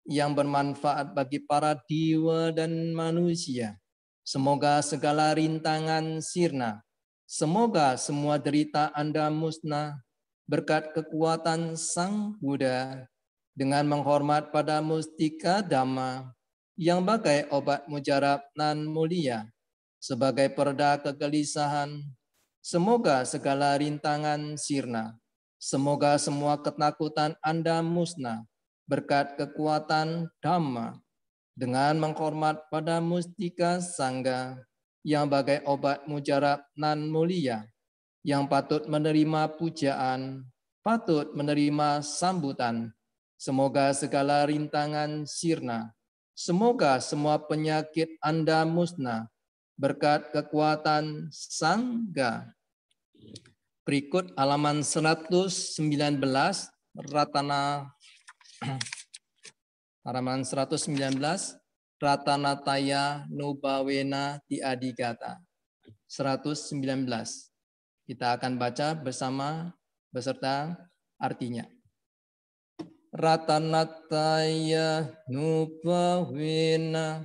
S2: yang bermanfaat bagi para dewa dan manusia. Semoga segala rintangan sirna. Semoga semua derita Anda musnah berkat kekuatan Sang Buddha. Dengan menghormat pada mustika Dhamma yang bagai obat mujarab nan mulia sebagai pereda kegelisahan. Semoga segala rintangan sirna. Semoga semua ketakutan Anda musnah berkat kekuatan Dhamma. Dengan menghormat pada mustika Sangga yang bagai obat mujarab nan mulia, yang patut menerima pujaan, patut menerima sambutan. Semoga segala rintangan sirna. Semoga semua penyakit Anda musnah berkat kekuatan Sangga. Berikut halaman 119, halaman 119, Ratanataya Nubawena Ti Adigata. 119. Kita akan baca bersama beserta artinya. Ratanataya Nubawena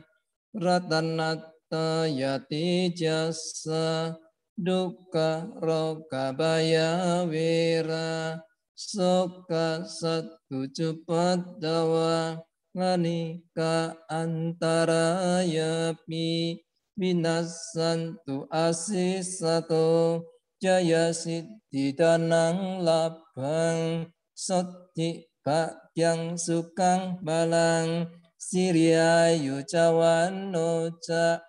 S2: Ratanataya Tijasa Dukkha roga baya wera soka satu cepat dawa nganika antara yapi minasantu asisato jaya siddhi danang labang soti bakyang sukang balang siriayu cawan noca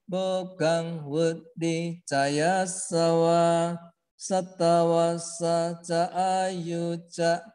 S2: Bogang Wudi Caya Sawa sattawasa ca ayu ca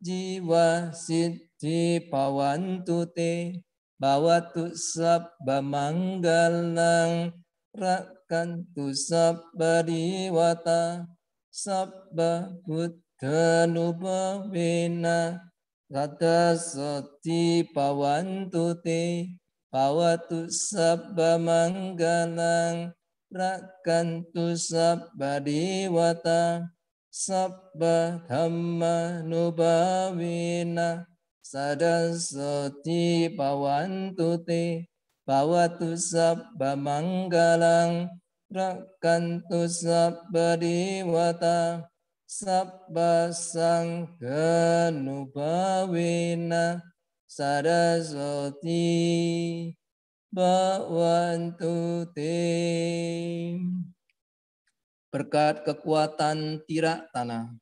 S2: jiwa siddhi bhavantu te bhavatu sabba manggalang rakantu sabba diwata sabba buddha nubhavena rata soti bhavantu te bhavatu sabba manggalang rakantu sabba diwata sabba dhamma nubhavena sadasati bhavantu te bhavatu sabba manggalang rakantu sabba diwata sabba sangha nubhavena sadasati bhavantu te. Berkat kekuatan tirak tanah,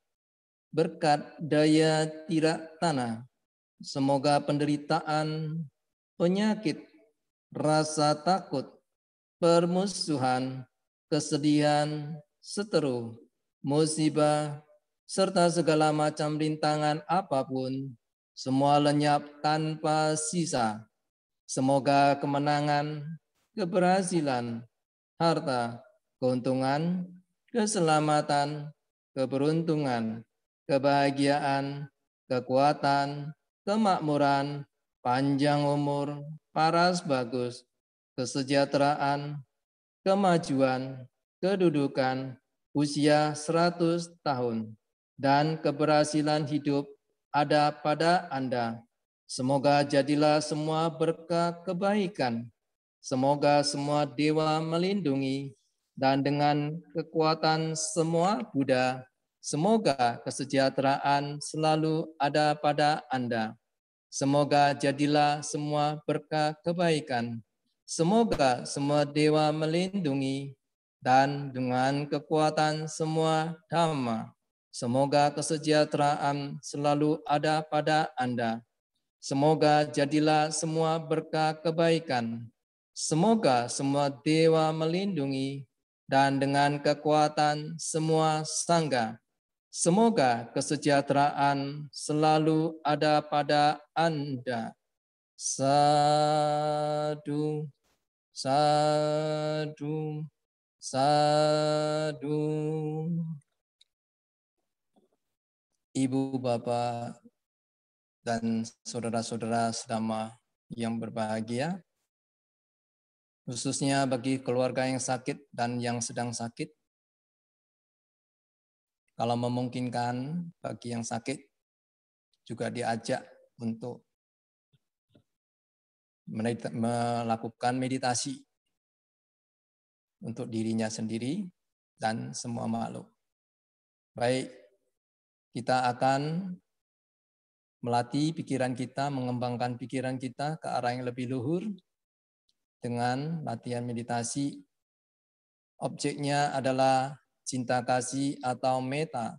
S2: berkat daya tirak tanah, semoga penderitaan, penyakit, rasa takut, permusuhan, kesedihan, seteru, musibah, serta segala macam rintangan apapun, semua lenyap tanpa sisa. Semoga kemenangan, keberhasilan, harta, keuntungan, keselamatan, keberuntungan, kebahagiaan, kekuatan, kemakmuran, panjang umur, paras bagus, kesejahteraan, kemajuan, kedudukan, usia 100 tahun, dan keberhasilan hidup ada pada Anda. Semoga jadilah semua berkah kebaikan. Semoga semua dewa melindungi, dan dengan kekuatan semua Buddha, semoga kesejahteraan selalu ada pada Anda. Semoga jadilah semua berkah kebaikan. Semoga semua dewa melindungi, dan dengan kekuatan semua Dhamma, semoga kesejahteraan selalu ada pada Anda. Semoga jadilah semua berkah kebaikan. Semoga semua dewa melindungi, dan dengan kekuatan semua sangga, semoga kesejahteraan selalu ada pada Anda. Sadu, sadu, sadu. Ibu, Bapak, dan saudara-saudara sedama yang berbahagia, khususnya bagi keluarga yang sakit dan yang sedang sakit. Kalau memungkinkan, bagi yang sakit juga diajak untuk melakukan meditasi untuk dirinya sendiri dan semua makhluk. Baik, kita akan melatih pikiran kita, mengembangkan pikiran kita ke arah yang lebih luhur dengan latihan meditasi. Objeknya adalah cinta kasih atau metta,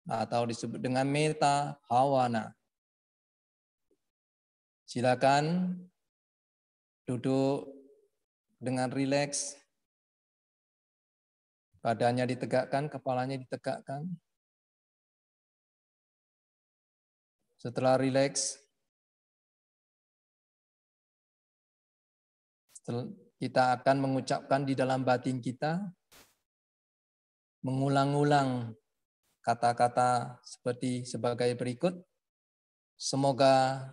S2: atau disebut dengan metta bhavana. Silakan duduk dengan rileks, badannya ditegakkan, kepalanya ditegakkan. Setelah rileks, kita akan mengucapkan di dalam batin kita, mengulang-ulang kata-kata sebagai berikut. Semoga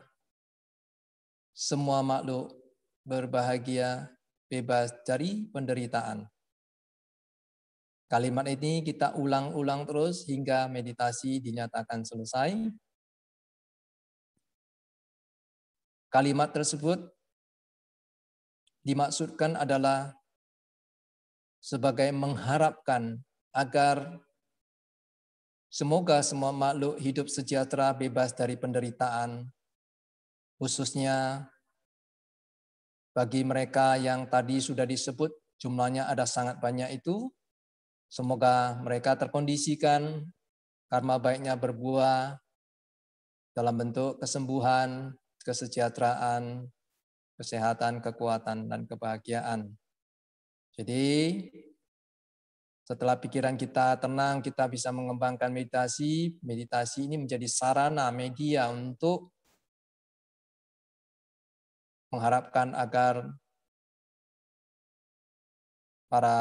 S2: semua makhluk berbahagia, bebas dari penderitaan. Kalimat ini kita ulang-ulang terus hingga meditasi dinyatakan selesai. Kalimat tersebut dimaksudkan adalah sebagai mengharapkan agar semoga semua makhluk hidup sejahtera, bebas dari penderitaan, khususnya bagi mereka yang tadi sudah disebut jumlahnya ada sangat banyak itu. Semoga mereka terkondisikan, karma baiknya berbuah dalam bentuk kesembuhan, kesejahteraan, kesehatan, kekuatan, dan kebahagiaan. Jadi Setelah pikiran kita tenang, kita bisa mengembangkan meditasi. Meditasi ini menjadi sarana, media untuk mengharapkan agar para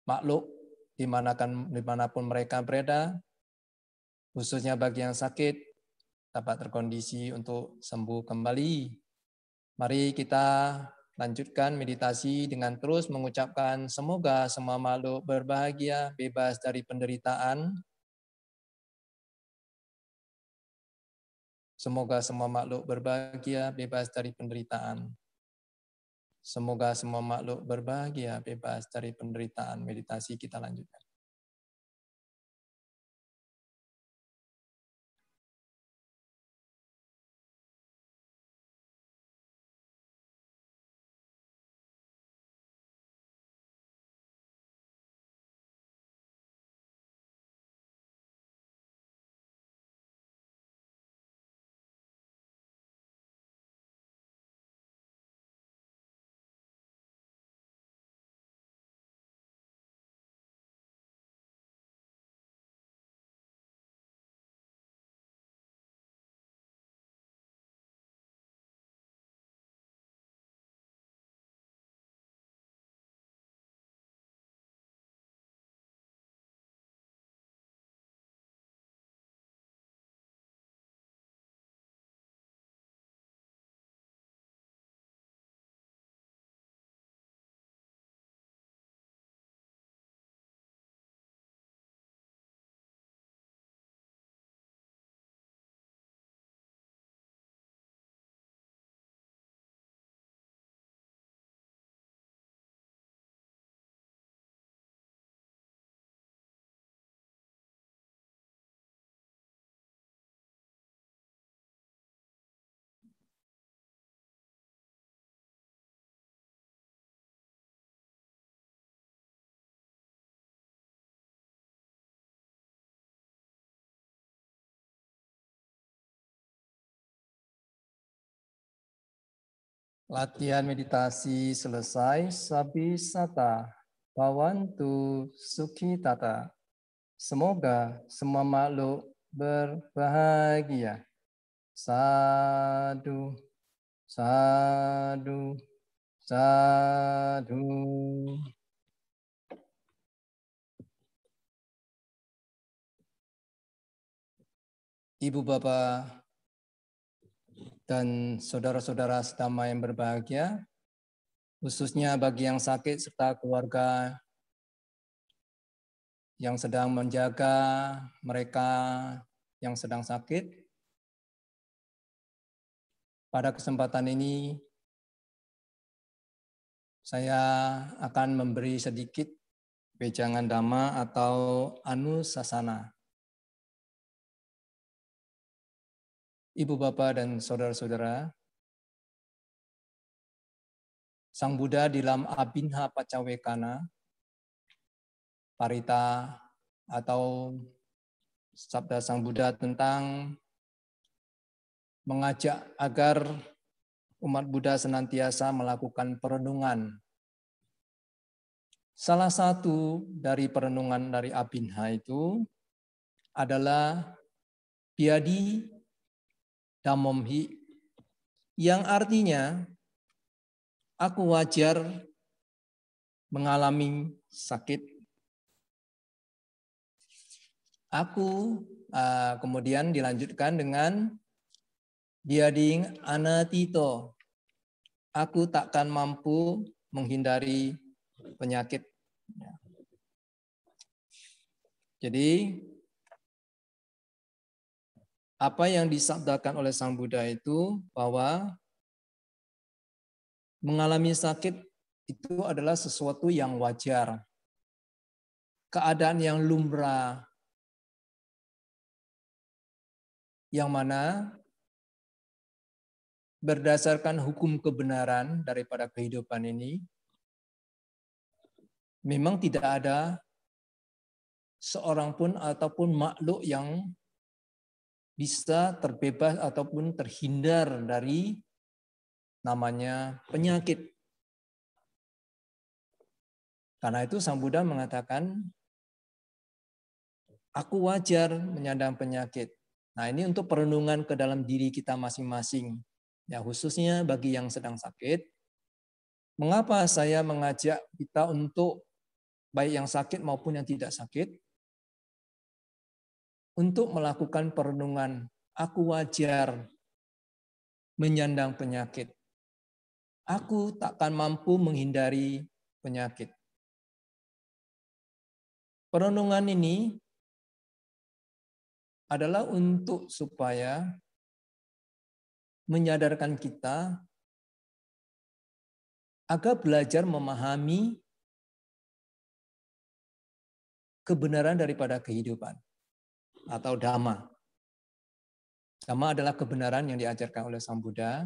S2: makhluk dimanapun mereka berada, khususnya bagi yang sakit, dapat terkondisi untuk sembuh kembali. Mari kita lanjutkan meditasi dengan terus mengucapkan semoga semua makhluk berbahagia, bebas dari penderitaan. Semoga semua makhluk berbahagia, bebas dari penderitaan. Semoga semua makhluk berbahagia, bebas dari penderitaan. Meditasi kita lanjutkan. Latihan meditasi selesai. Sabisata bhavantu sukhitata. Semoga semua makhluk berbahagia. Sadu, sadu, sadu. Ibu Bapak dan saudara-saudara sedama yang berbahagia, khususnya bagi yang sakit serta keluarga yang sedang menjaga mereka yang sedang sakit. Pada kesempatan ini, saya akan memberi sedikit wejangan dhamma atau anusasana. Ibu Bapak dan saudara-saudara, Sang Buddha di dalam Abhinha Paccawekana, parita atau sabda Sang Buddha tentang mengajak agar umat Buddha senantiasa melakukan perenungan. Salah satu dari perenungan dari Abhinha itu adalah Biadi Dhammomhi, yang artinya aku wajar mengalami sakit. Aku kemudian dilanjutkan dengan Biading Anatito. Aku takkan mampu menghindari penyakit. Jadi apa yang disabdakan oleh Sang Buddha itu bahwa mengalami sakit itu adalah sesuatu yang wajar. Keadaan yang lumrah. Yang mana berdasarkan hukum kebenaran daripada kehidupan ini, memang tidak ada seorang pun ataupun makhluk yang bisa terbebas ataupun terhindar dari namanya penyakit. Karena itu Sang Buddha mengatakan, aku wajar menyandang penyakit. Nah, ini untuk perenungan ke dalam diri kita masing-masing. Ya, khususnya bagi yang sedang sakit. Mengapa saya mengajak kita untuk baik yang sakit maupun yang tidak sakit untuk melakukan perenungan, aku wajar menyandang penyakit. Aku takkan mampu menghindari penyakit. Perenungan ini adalah untuk supaya menyadarkan kita agar belajar memahami kebenaran daripada kehidupan atau dhamma. Dhamma adalah kebenaran yang diajarkan oleh Sang Buddha,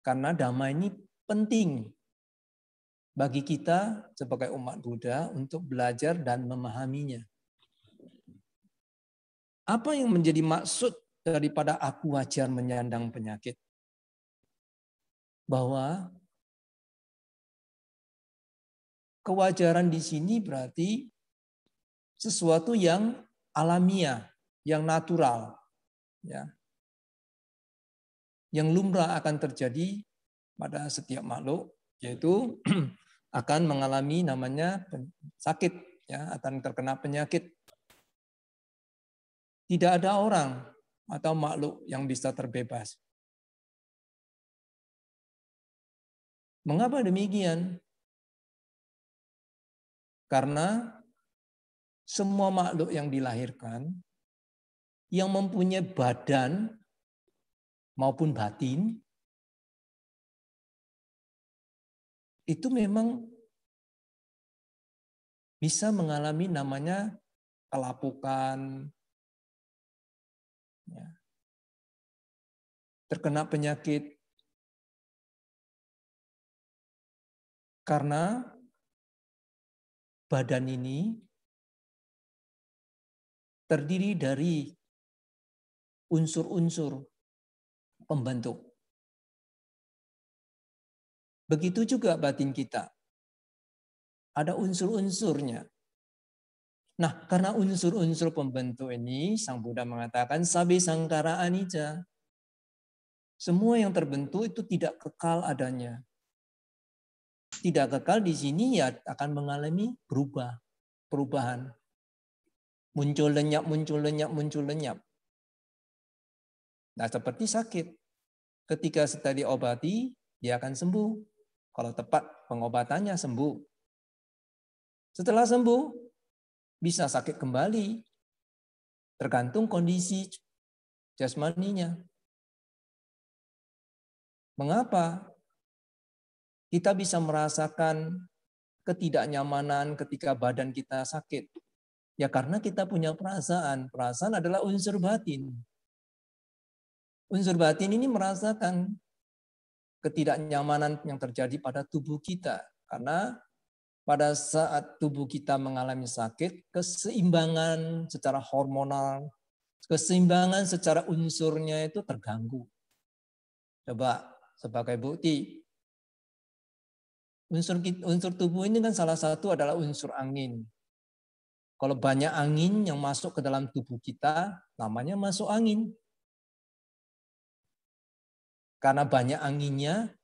S2: karena dhamma ini penting bagi kita sebagai umat Buddha untuk belajar dan memahaminya. Apa yang menjadi maksud daripada aku wajar menyandang penyakit? Bahwa kewajaran di sini berarti sesuatu yang alamiah, yang natural, ya, yang lumrah akan terjadi pada setiap makhluk, yaitu akan mengalami namanya sakit, ya, akan terkena penyakit. Tidak ada orang atau makhluk yang bisa terbebas. Mengapa demikian? Karena semua makhluk yang dilahirkan, yang mempunyai badan maupun batin, itu memang bisa mengalami namanya kelapukan, ya, terkena penyakit. Karena badan ini terdiri dari unsur-unsur pembentuk. Begitu juga batin kita. Ada unsur-unsurnya. Nah, karena unsur-unsur pembentuk ini, Sang Buddha mengatakan, sabe sangkara anicca. Semua yang terbentuk itu tidak kekal adanya. Tidak kekal di sini ya akan mengalami perubahan. Muncul lenyap, muncul lenyap, muncul lenyap. Nah, seperti sakit. Ketika setelah diobati, dia akan sembuh. Kalau tepat pengobatannya sembuh. Setelah sembuh, bisa sakit kembali. Tergantung kondisi jasmaninya. Mengapa kita bisa merasakan ketidaknyamanan ketika badan kita sakit? Ya karena kita punya perasaan. Perasaan adalah unsur batin. Unsur batin ini merasakan ketidaknyamanan yang terjadi pada tubuh kita. Karena pada saat tubuh kita mengalami sakit, keseimbangan secara hormonal, keseimbangan secara unsurnya itu terganggu. Coba sebagai bukti, unsur tubuh ini kan salah satu adalah unsur angin. Kalau banyak angin yang masuk ke dalam tubuh kita, namanya masuk angin. Karena banyak anginnya,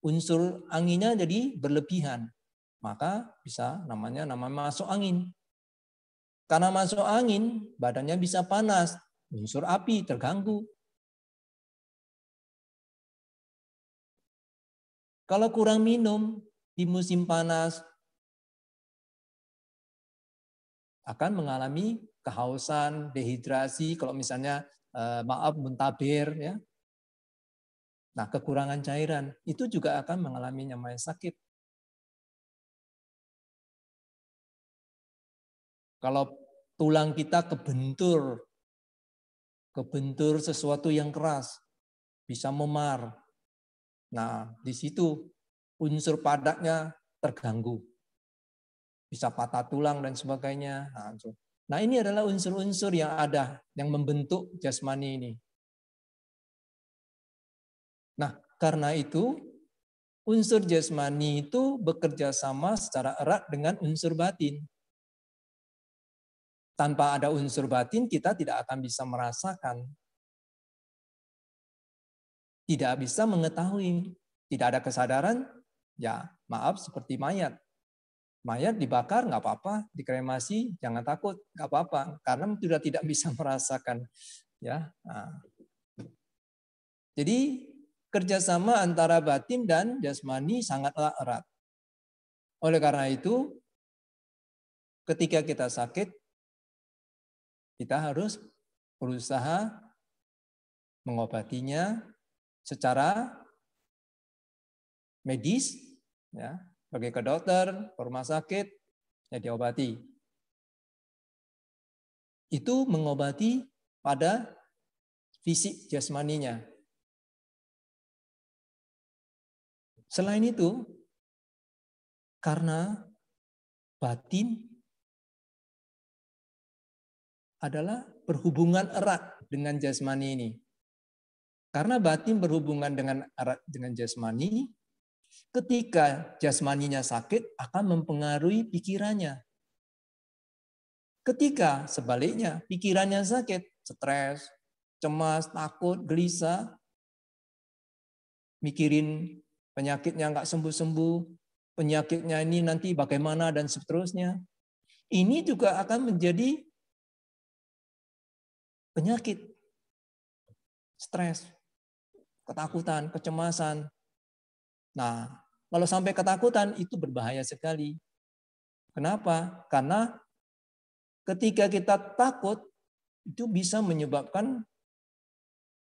S2: unsur anginnya jadi berlebihan. Maka bisa namanya masuk angin. Karena masuk angin, badannya bisa panas. Unsur api terganggu. Kalau kurang minum di musim panas, akan mengalami kehausan, dehidrasi, kalau misalnya muntaber, ya. Nah, kekurangan cairan itu juga akan mengalami namanya sakit. Kalau tulang kita kebentur sesuatu yang keras, bisa memar. Nah, di situ unsur padatnya terganggu. Bisa patah tulang dan sebagainya. Nah, ini adalah unsur-unsur yang ada, yang membentuk jasmani ini. Nah, karena itu, unsur jasmani itu bekerja sama secara erat dengan unsur batin. Tanpa ada unsur batin, kita tidak akan bisa merasakan. Tidak bisa mengetahui. Tidak ada kesadaran, ya maaf seperti mayat. Mayat dibakar nggak apa-apa, dikremasi jangan takut, nggak apa-apa, karena sudah tidak bisa merasakan. Ya, nah. Jadi kerjasama antara batin dan jasmani sangatlah erat. Oleh karena itu, ketika kita sakit, kita harus berusaha mengobatinya secara medis, ya, pergi ke dokter, ke rumah sakit, ya diobati. Itu mengobati pada fisik jasmaninya. Selain itu, karena batin adalah berhubungan erat dengan jasmani ini. Karena batin berhubungan dengan erat dengan jasmani, ketika jasmaninya sakit akan mempengaruhi pikirannya. Ketika sebaliknya pikirannya sakit, stres, cemas, takut, gelisah, mikirin penyakitnya nggak sembuh-sembuh, penyakitnya ini nanti bagaimana dan seterusnya. Ini juga akan menjadi penyakit, stres, ketakutan, kecemasan. Nah, kalau sampai ketakutan itu berbahaya sekali. Kenapa? Karena ketika kita takut itu bisa menyebabkan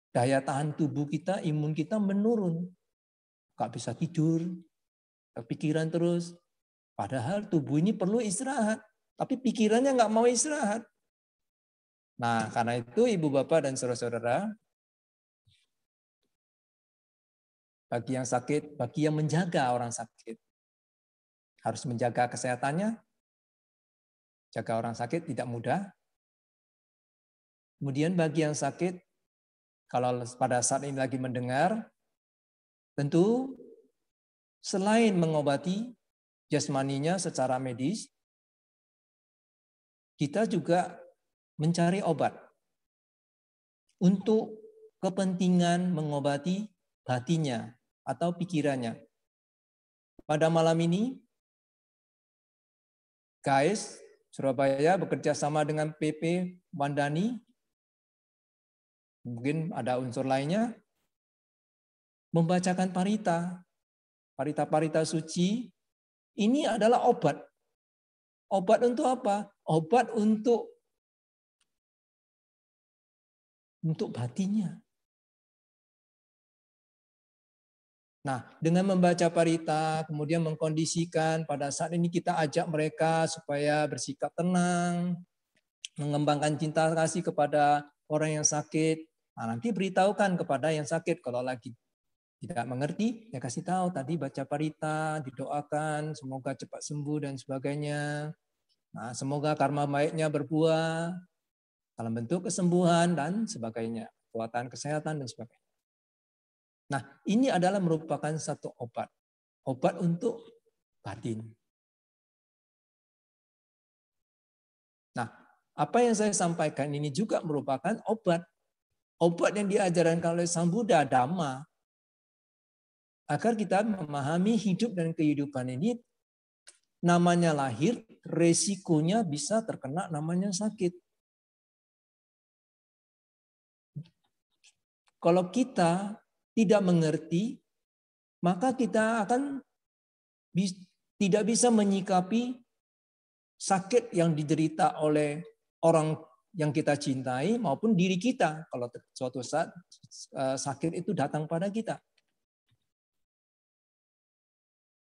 S2: daya tahan tubuh kita, imun kita menurun. Gak bisa tidur, kepikiran terus. Padahal tubuh ini perlu istirahat, tapi pikirannya nggak mau istirahat. Nah, karena itu Ibu Bapak dan saudara-saudara, bagi yang sakit, bagi yang menjaga orang sakit, harus menjaga kesehatannya. Jaga orang sakit tidak mudah. Kemudian bagi yang sakit, kalau pada saat ini lagi mendengar, tentu selain mengobati jasmaninya secara medis, kita juga mencari obat untuk kepentingan mengobati batinnya atau pikirannya. Pada malam ini, guys, Surabaya bekerja sama dengan PP Wandani, mungkin ada unsur lainnya, membacakan parita. Parita-parita suci, ini adalah obat. Obat untuk apa? Obat untuk batinnya. Nah, dengan membaca parita, kemudian mengkondisikan, pada saat ini kita ajak mereka supaya bersikap tenang, mengembangkan cinta kasih kepada orang yang sakit. Nah, nanti beritahukan kepada yang sakit, kalau lagi tidak mengerti, ya kasih tahu, tadi baca parita, didoakan, semoga cepat sembuh dan sebagainya. Nah, semoga karma baiknya berbuah dalam bentuk kesembuhan dan sebagainya, kekuatan kesehatan dan sebagainya. Nah, ini adalah merupakan satu obat. Obat untuk batin. Nah, apa yang saya sampaikan ini juga merupakan obat. Obat yang diajarkan oleh Sang Buddha, Dhamma. Agar kita memahami hidup dan kehidupan ini, namanya lahir, resikonya bisa terkena namanya sakit. Kalau kita tidak mengerti, maka kita akan tidak bisa menyikapi sakit yang diderita oleh orang yang kita cintai maupun diri kita kalau suatu saat sakit itu datang pada kita.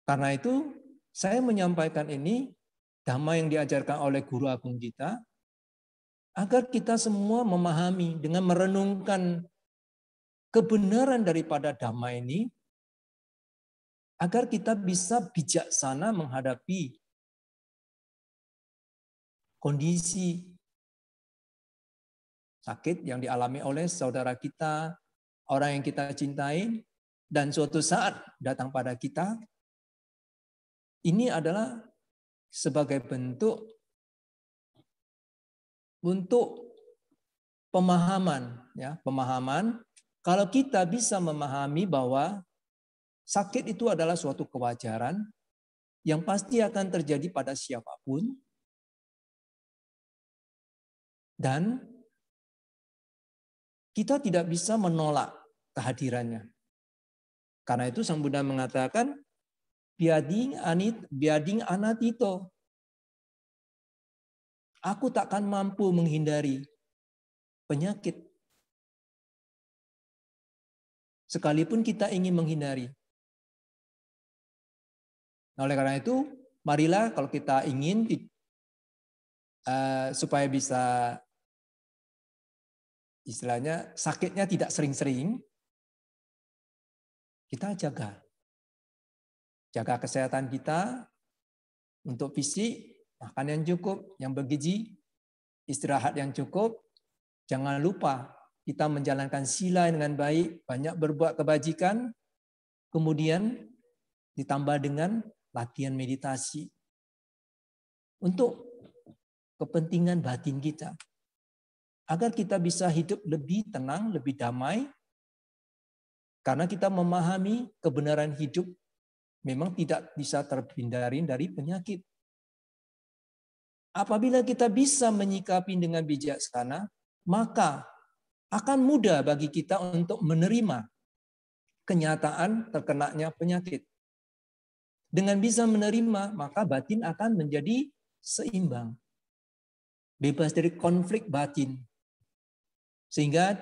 S2: Karena itu saya menyampaikan ini Dhamma yang diajarkan oleh Guru Agung kita agar kita semua memahami dengan merenungkan kebenaran daripada Dhamma ini agar kita bisa bijaksana menghadapi kondisi sakit yang dialami oleh saudara kita, orang yang kita cintai, dan suatu saat datang pada kita, ini adalah sebagai bentuk untuk pemahaman, ya, pemahaman. Kalau kita bisa memahami bahwa sakit itu adalah suatu kewajaran yang pasti akan terjadi pada siapapun, dan kita tidak bisa menolak kehadirannya. Karena itu Sang Buddha mengatakan, biading anatito. Aku takkan mampu menghindari penyakit. Sekalipun kita ingin menghindari. Oleh karena itu, marilah kalau kita ingin supaya bisa istilahnya sakitnya tidak sering-sering, kita jaga kesehatan kita untuk fisik, makan yang cukup, yang bergizi, istirahat yang cukup. Jangan lupa kita menjalankan sila dengan baik, banyak berbuat kebajikan, kemudian ditambah dengan latihan meditasi untuk kepentingan batin kita, agar kita bisa hidup lebih tenang, lebih damai, karena kita memahami kebenaran hidup memang tidak bisa terhindari dari penyakit. Apabila kita bisa menyikapi dengan bijaksana, maka akan mudah bagi kita untuk menerima kenyataan terkenanya penyakit. Dengan bisa menerima, maka batin akan menjadi seimbang. Bebas dari konflik batin. Sehingga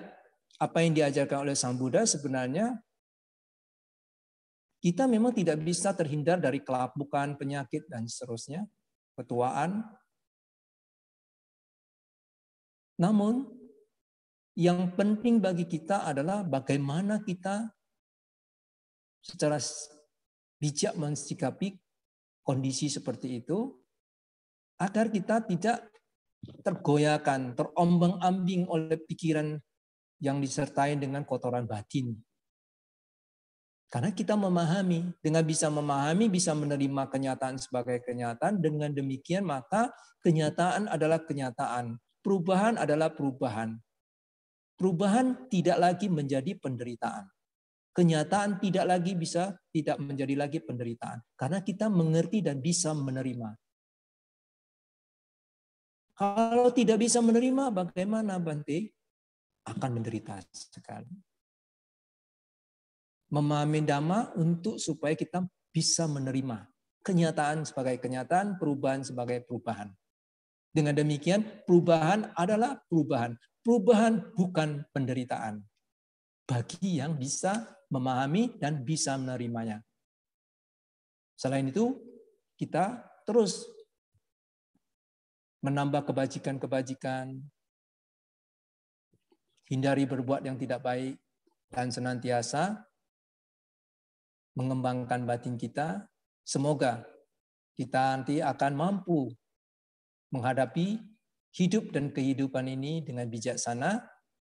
S2: apa yang diajarkan oleh Sang Buddha sebenarnya, kita memang tidak bisa terhindar dari kelapukan, penyakit, dan seterusnya, ketuaan. Namun, yang penting bagi kita adalah bagaimana kita secara bijak mensikapi kondisi seperti itu, agar kita tidak tergoyahkan, terombang-ambing oleh pikiran yang disertai dengan kotoran batin. Karena kita memahami, dengan bisa memahami, bisa menerima kenyataan sebagai kenyataan, dengan demikian maka kenyataan adalah kenyataan, perubahan adalah perubahan. Perubahan tidak lagi menjadi penderitaan. Kenyataan tidak menjadi lagi penderitaan. Karena kita mengerti dan bisa menerima. Kalau tidak bisa menerima, bagaimana Bante? Akan menderita sekali. Memahami Dhamma untuk supaya kita bisa menerima kenyataan sebagai kenyataan, perubahan sebagai perubahan. Dengan demikian, perubahan adalah perubahan. Perubahan bukan penderitaan. Bagi yang bisa memahami dan bisa menerimanya. Selain itu, kita terus menambah kebajikan-kebajikan, hindari berbuat yang tidak baik, dan senantiasa mengembangkan batin kita. Semoga kita nanti akan mampu menghadapi hidup dan kehidupan ini dengan bijaksana,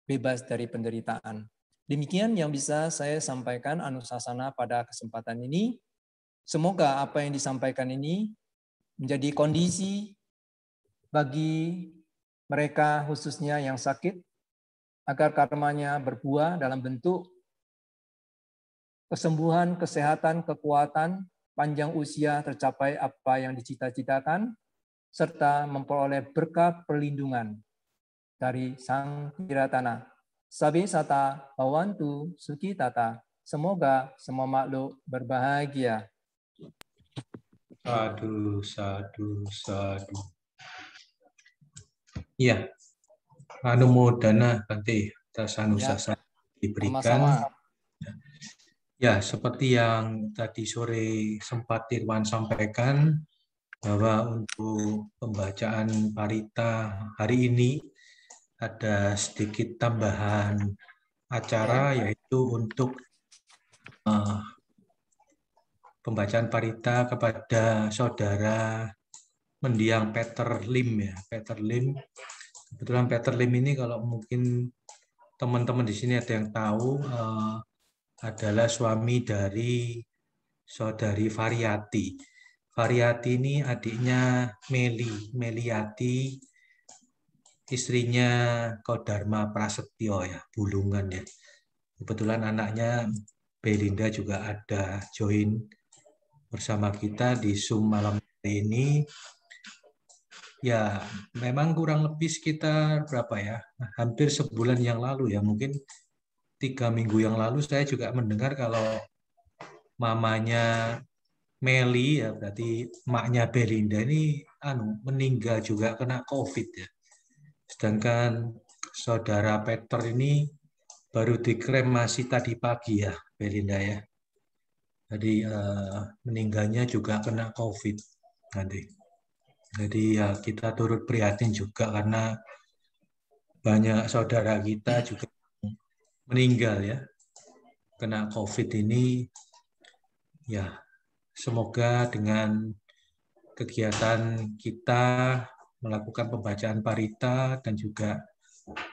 S2: bebas dari penderitaan. Demikian yang bisa saya sampaikan Anusasana pada kesempatan ini. Semoga apa yang disampaikan ini menjadi kondisi bagi mereka khususnya yang sakit, agar karmanya berbuah dalam bentuk kesembuhan, kesehatan, kekuatan, panjang usia tercapai apa yang dicita-citakan, serta memperoleh berkah perlindungan dari Sang Tiratana. Sabi sata bawantu suki tata. Semoga semua makhluk berbahagia.
S3: Sadu, sadu, sadu. Iya, anumodana Bante atas anusasana diberikan.
S2: Sama-sama.
S3: Ya, seperti yang tadi sore sempat Irwan sampaikan, bahwa untuk pembacaan parita hari ini ada sedikit tambahan acara, yaitu untuk pembacaan parita kepada saudara mendiang Peter Lim, ya. Peter Lim. Kebetulan Peter Lim ini kalau mungkin teman-teman di sini ada yang tahu, adalah suami dari saudari Variati. Variati ini adiknya Meliati, istrinya Kodharma Prasetyo ya, Bulungan ya. Kebetulan anaknya Belinda juga ada join bersama kita di Zoom malam hari ini. Ya, memang kurang lebih sekitar berapa ya? Hampir sebulan yang lalu ya, mungkin 3 minggu yang lalu saya juga mendengar kalau mamanya Meli ya, berarti maknya Belinda ini meninggal juga kena COVID ya. Sedangkan saudara Peter ini baru dikremasi tadi pagi ya, Belinda ya. Jadi meninggalnya juga kena COVID nanti. Jadi ya kita turut prihatin juga karena banyak saudara kita juga meninggal ya kena COVID ini. Ya, semoga dengan kegiatan kita melakukan pembacaan parita dan juga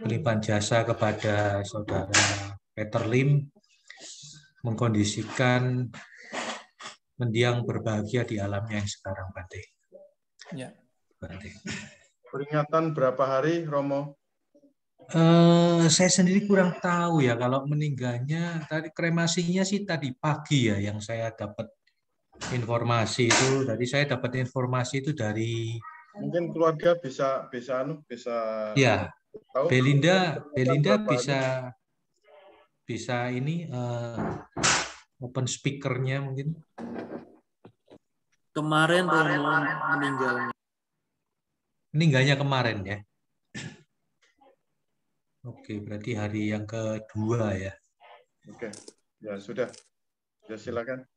S3: pelimpahan jasa kepada saudara Peter Lim mengkondisikan mendiang berbahagia di alamnya yang sekarang, Bante.
S2: Ya.
S3: Bante.
S4: Peringatan berapa hari, Romo?
S3: Saya sendiri kurang tahu ya kalau meninggalnya tadi kremasinya sih tadi pagi ya yang saya dapat informasi itu. Tadi saya dapat informasi itu dari
S4: mungkin keluarga bisa
S3: ya
S4: tahu.
S3: Belinda bisa ini open speakernya mungkin.
S5: Kemarin Romo
S3: Meninggalnya kemarin ya. Oke, berarti hari yang kedua ya.
S4: Oke, ya sudah. Ya silakan.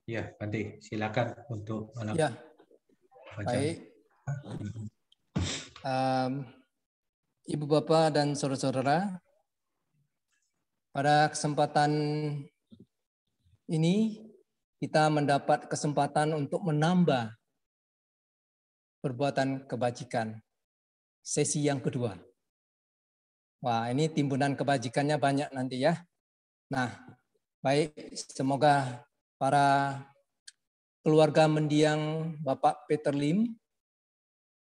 S3: Ya, Bante, silakan untuk
S2: Ya, baik. Ibu Bapak dan saudara-saudara, pada kesempatan ini kita mendapat kesempatan untuk menambah perbuatan kebajikan. Sesi yang kedua. Wah, ini timbunan kebajikannya banyak nanti ya. Nah, baik, semoga para keluarga mendiang Bapak Peter Lim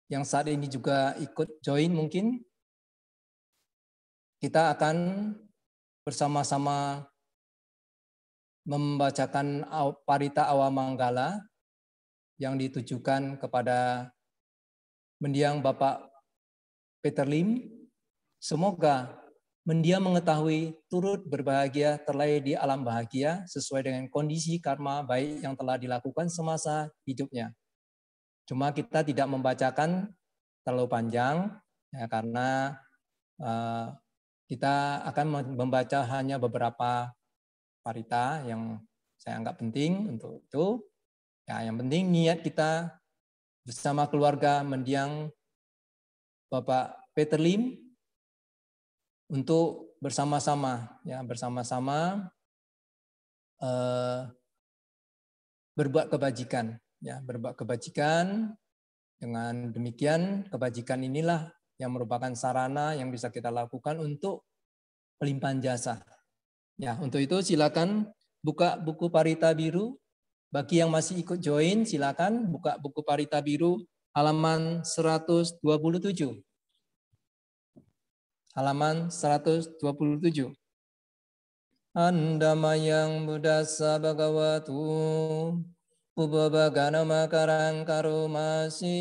S2: yang saat ini juga ikut join mungkin, kita akan bersama-sama membacakan Parita Awamanggala yang ditujukan kepada mendiang Bapak Peter Lim. Semoga mendiang mengetahui turut berbahagia terlahir di alam bahagia sesuai dengan kondisi karma baik yang telah dilakukan semasa hidupnya. Cuma kita tidak membacakan terlalu panjang ya, karena kita akan membaca hanya beberapa parita yang saya anggap penting untuk itu. Ya, yang penting niat kita bersama keluarga mendiang Bapak Peter Lim untuk bersama-sama berbuat kebajikan ya, berbuat kebajikan. Dengan demikian kebajikan inilah yang merupakan sarana yang bisa kita lakukan untuk pelimpahan jasa. Ya, untuk itu silakan buka buku Parita Biru. Bagi yang masih ikut join silakan buka buku Parita Biru halaman 127. Halaman 127. Andamayang buddhassa bhagavatu Ubabagana makarang karumasi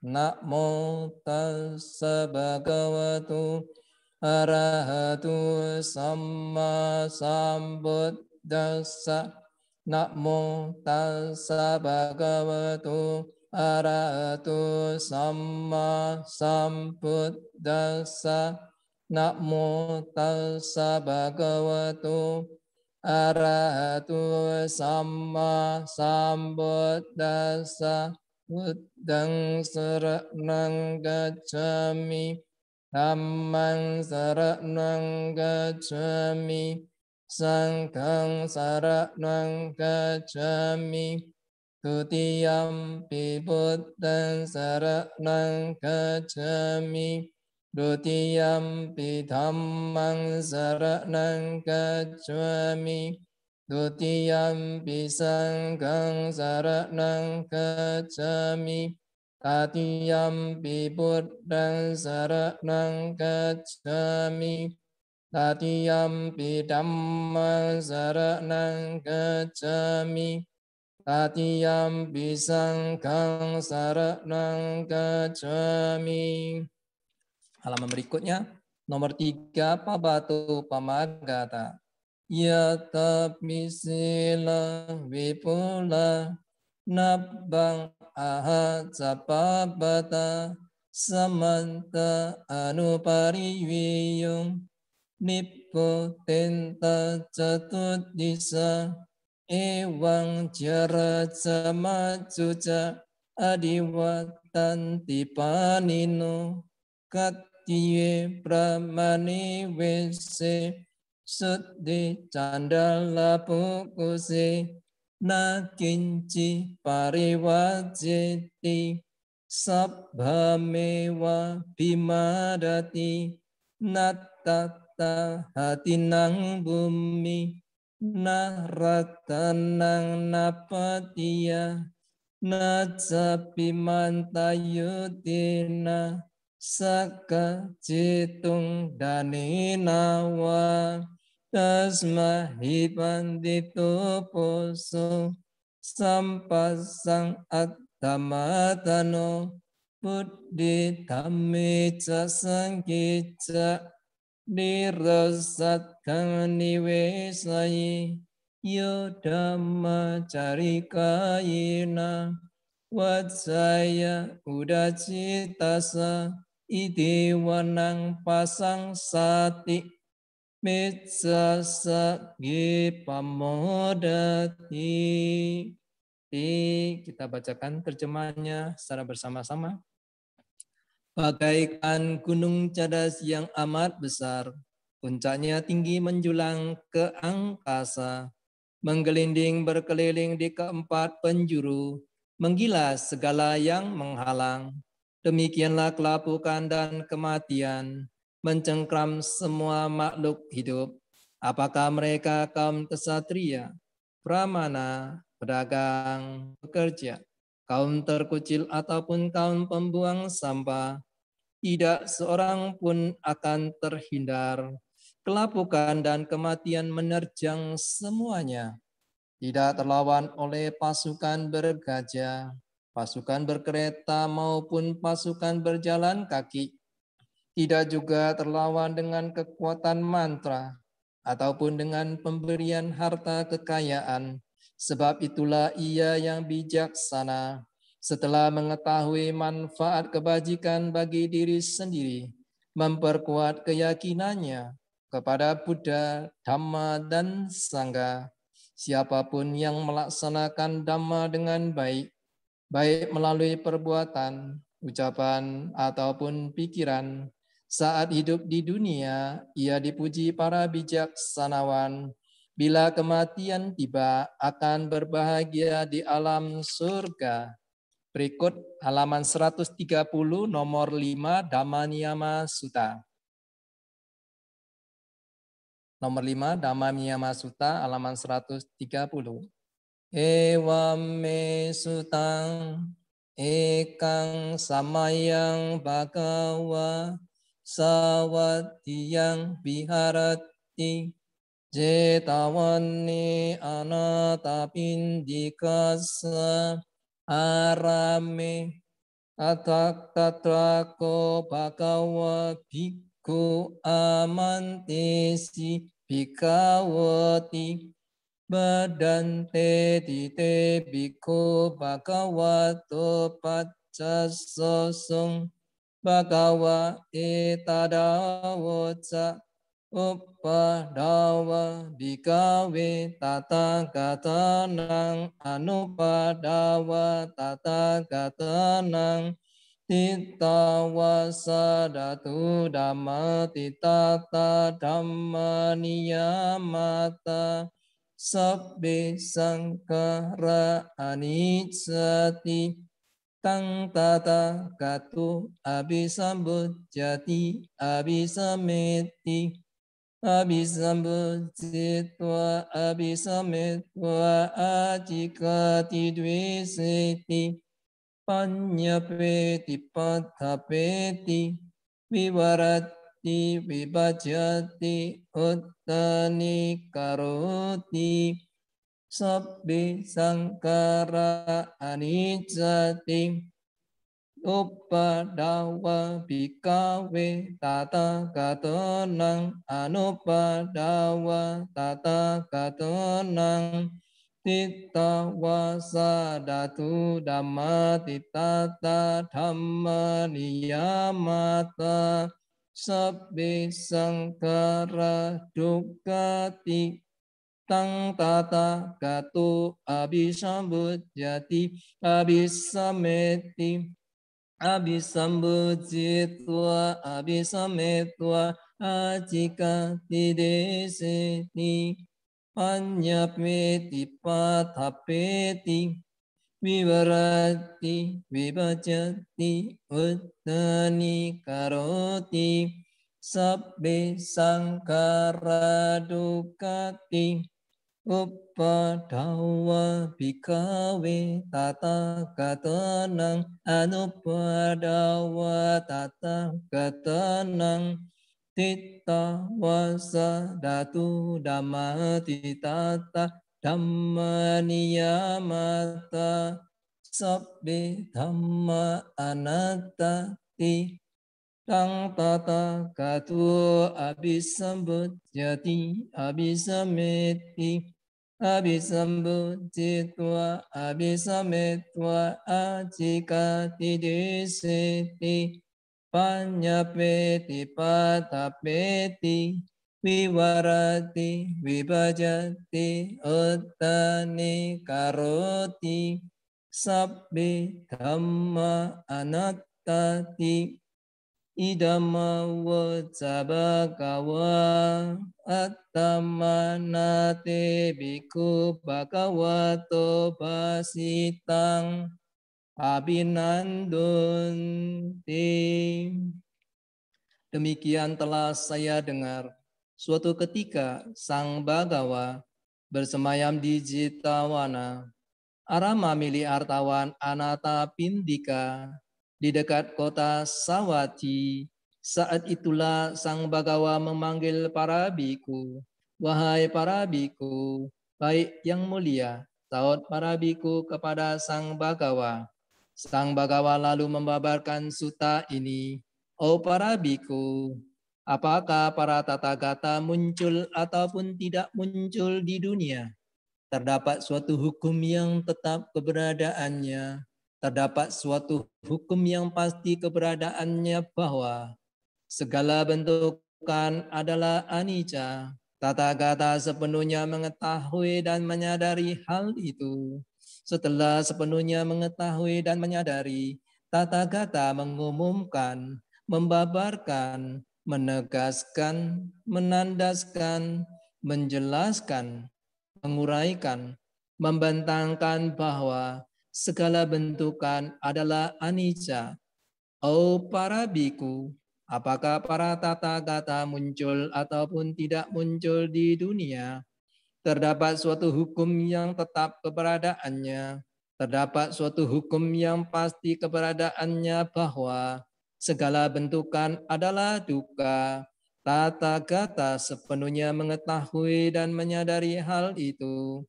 S2: Namo tassa bhagavatu arahatu samma sambuddhassa Namo tassa bhagavatu arahatu samma sambuddhassa Namo tassa bhagavatu arahatu samma sambuddhassa buddhang saranang gacchami dhammang saranang gacchami sanghang saranang gacchami tutiyampi buddhang saranang gacchami Dutiyampi dhammang saranang gacchami. Dutiyampi sanghang saranang gacchami. Tatiyampi buddhang saranang gacchami. Tatiyampi dhammang saranang gacchami. Tatiyampi sanghang saranang gacchami. Halaman berikutnya, nomor 3, Pabatu Pamagata. Yata misila vipula nabbang aha capabata samanta anupariviyung nippo tenta catudisa ewang jara camacuca adiwatanti panino Katiye pramani wese suddhi candala pukuse nakinci parivajeti sabbhamewa bimadati nattata hatinang bumi naratanang napatiya najapimantayutina Saka citung daninawa tasmahi pandito poso sampasang attamatano buddhi dhamme ca sangkica dirasat kang niwesayi yo dhamma carikayina wajaya udacitasa ide wanang pasang sati meja sagi pamodati. Kita bacakan terjemahannya secara bersama-sama. Bagaikan gunung cadas yang amat besar, puncaknya tinggi menjulang ke angkasa, menggelinding berkeliling di keempat penjuru, menggilas segala yang menghalang. Demikianlah kelapukan dan kematian mencengkram semua makhluk hidup. Apakah mereka kaum kesatria, pramana, pedagang, pekerja, kaum terkucil ataupun kaum pembuang sampah? Tidak seorang pun akan terhindar. Kelapukan dan kematian menerjang semuanya. Tidak terlawan oleh pasukan bergajah, pasukan berkereta maupun pasukan berjalan kaki. Tidak juga terlawan dengan kekuatan mantra ataupun dengan pemberian harta kekayaan. Sebab itulah ia yang bijaksana setelah mengetahui manfaat kebajikan bagi diri sendiri, memperkuat keyakinannya kepada Buddha, Dhamma, dan Sangha. Siapapun yang melaksanakan Dhamma dengan baik, baik melalui perbuatan, ucapan, ataupun pikiran, saat hidup di dunia, ia dipuji para bijaksanawan. Bila kematian tiba, akan berbahagia di alam surga. Berikut halaman 130 nomor 5 Dhammanyama Sutta. Nomor 5 Dhammanyama Sutta halaman 130. Evam me sutang ekang samayang bhagawa sawadiyang viharati jetawani anatapindikasa arame atak tatrako bhagawa bhikkhu amantesi bhikkhawati badante dite bhikkhu bhagavato paccasosung bhagava etadawoca uppadawa bhikkhave tathagatanang anupadawa tathagatanang titawasadatu dhamma titata dhamma niyamata sabbe sangkara anicati Tang tata gatu abhisambujjati abhisameti abhisambujjitva abhisametva ajikati dveseti panyapeti pathapeti vivarati vibhajati uttani karoti sabbe sankara anicca Upadawa bhikkhave tathagatanang anupadawa tathagatanang titta vasadatu dhamma tittata dhamma niyamata sabbe sankara dukkati tang tata gatu abhisambujjati abhisameti abhisambujjitva abhisametva ajikati deseti panyapeti pathapeti vivarati vibhajati uttani karoti sabbe sankara dukkati Upadawa bhikkhave tathagatanang anupadawa tathagatanang titta vasadatu dhamma tittata dhamma niyamata sabbe dhamma anattati tang tata gatu abhisambujjati abhisameti abhisambujjitva abhisametva ajikati deseti panyapeti pathapeti vivarati vibhajati uttani karoti sabbe dhamma anattati idamma vajjabhagawa attamanate bhikkhu bhagavato basitang abhinandunti. Demikian telah saya dengar. Suatu ketika Sang Bhagawa bersemayam di Jetawana, Arama milik hartawan Anathapindika di dekat kota Sawati. Saat itulah Sang Bhagawa memanggil para biku. Wahai para biku, baik yang mulia, saud para biku kepada Sang Bhagawa. Sang Bhagawa lalu membabarkan sutta ini. Oh para biku, apakah para tathagata muncul ataupun tidak muncul di dunia? Terdapat suatu hukum yang tetap keberadaannya. Terdapat suatu hukum yang pasti keberadaannya bahwa segala bentukan adalah anicca. Tathagata sepenuhnya mengetahui dan menyadari hal itu. Setelah sepenuhnya mengetahui dan menyadari, Tathagata mengumumkan, membabarkan, menegaskan, menandaskan, menjelaskan, menguraikan, membentangkan bahwa segala bentukan adalah anicca. Oh para biku, apakah para tathagata muncul ataupun tidak muncul di dunia? Terdapat suatu hukum yang tetap keberadaannya. Terdapat suatu hukum yang pasti keberadaannya bahwa segala bentukan adalah dukkha. Tathagata sepenuhnya mengetahui dan menyadari hal itu.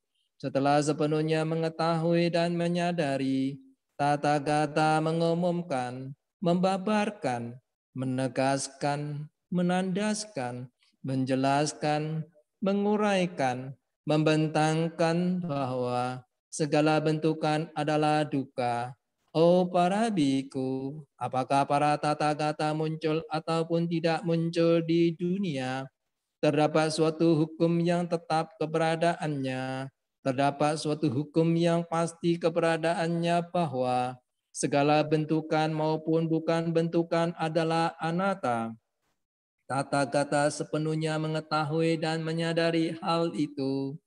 S2: Setelah sepenuhnya mengetahui dan menyadari, Tathagata mengumumkan, membabarkan, menegaskan, menandaskan, menjelaskan, menguraikan, membentangkan bahwa segala bentukan adalah dukkha. Oh para biku, apakah para tathagata muncul ataupun tidak muncul di dunia? Terdapat suatu hukum yang tetap keberadaannya. Terdapat suatu hukum yang pasti keberadaannya bahwa segala bentukan maupun bukan bentukan adalah anatta. Tathagata sepenuhnya mengetahui dan menyadari hal itu.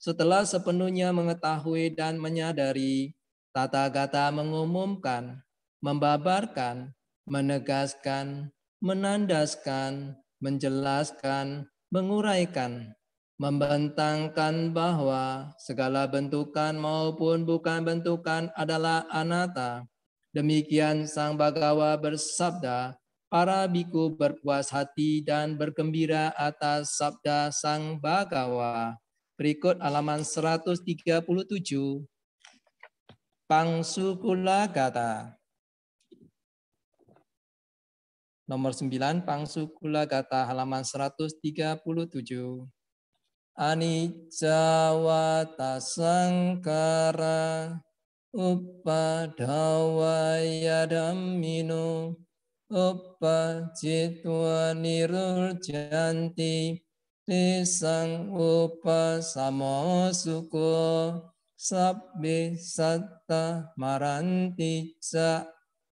S2: Setelah sepenuhnya mengetahui dan menyadari, Tathagata mengumumkan, membabarkan, menegaskan, menandaskan, menjelaskan, menguraikan, membentangkan bahwa segala bentukan maupun bukan bentukan adalah anatta. Demikian Sang Bhagawa bersabda, para biku berpuas hati dan bergembira atas sabda Sang Bhagawa. Berikut halaman 137. Pangsukulagata. Nomor 9, Pangsukulagata halaman 137. Anicca wata sankara uppadhawaya dhammino uppajitwa nirurjanti tisang uppasamosukho sabbe satta maranti ca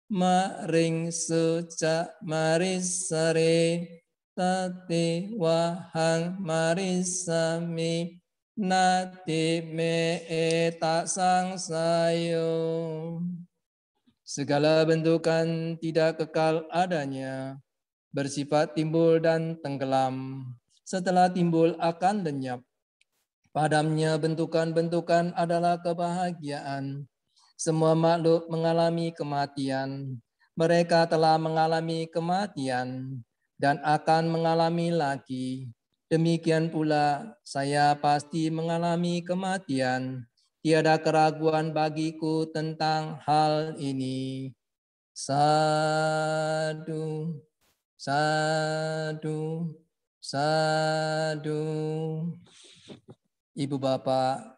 S2: maring suca marisare tati wahang marisami nati me tak sangsayo. Segala bentukan tidak kekal adanya, bersifat timbul dan tenggelam. Setelah timbul akan lenyap. Padamnya bentukan-bentukan adalah kebahagiaan. Semua makhluk mengalami kematian. Mereka telah mengalami kematian dan akan mengalami lagi. Demikian pula saya pasti mengalami kematian. Tiada keraguan bagiku tentang hal ini. Sadu, sadu, sadu. Ibu bapak,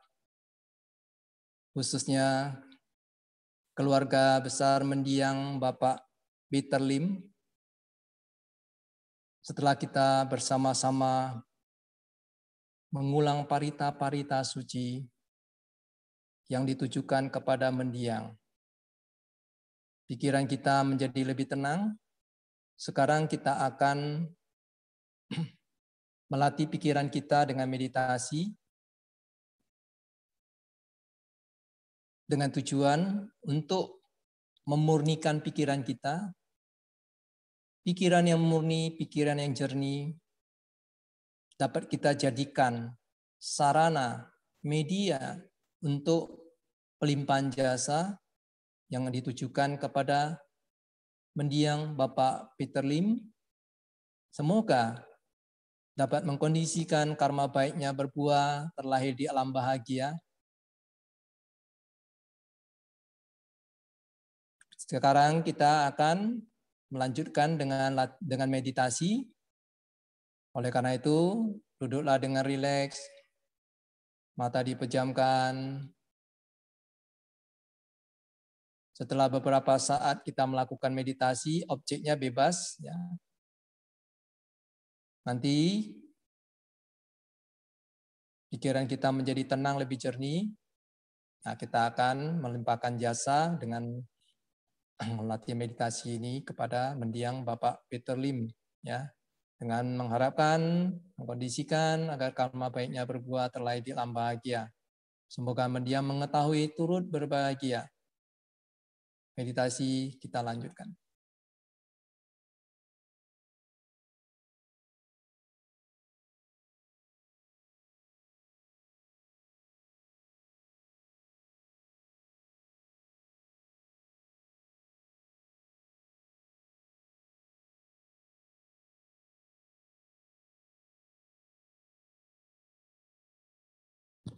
S2: khususnya keluarga besar mendiang Bapak Peter Lim, setelah kita bersama-sama mengulang parita-parita suci yang ditujukan kepada mendiang, pikiran kita menjadi lebih tenang. Sekarang kita akan melatih pikiran kita dengan meditasi, dengan tujuan untuk memurnikan pikiran kita, pikiran yang murni, pikiran yang jernih, dapat kita jadikan sarana, media untuk pelimpahan jasa yang ditujukan kepada mendiang Bapak Peter Lim. Semoga dapat mengkondisikan karma baiknya berbuah, terlahir di alam bahagia. Sekarang kita akan melanjutkan dengan meditasi. Oleh karena itu, duduklah dengan rileks, mata dipejamkan. Setelah beberapa saat kita melakukan meditasi, objeknya bebas. Ya. Nanti pikiran kita menjadi tenang, lebih jernih. Nah, kita akan melimpahkan jasa dengan melatih meditasi ini kepada mendiang Bapak Peter Lim, ya, dengan mengharapkan, mengkondisikan agar karma baiknya berbuah terlahir di alam bahagia. Semoga mendiang mengetahui turut berbahagia. Meditasi kita lanjutkan.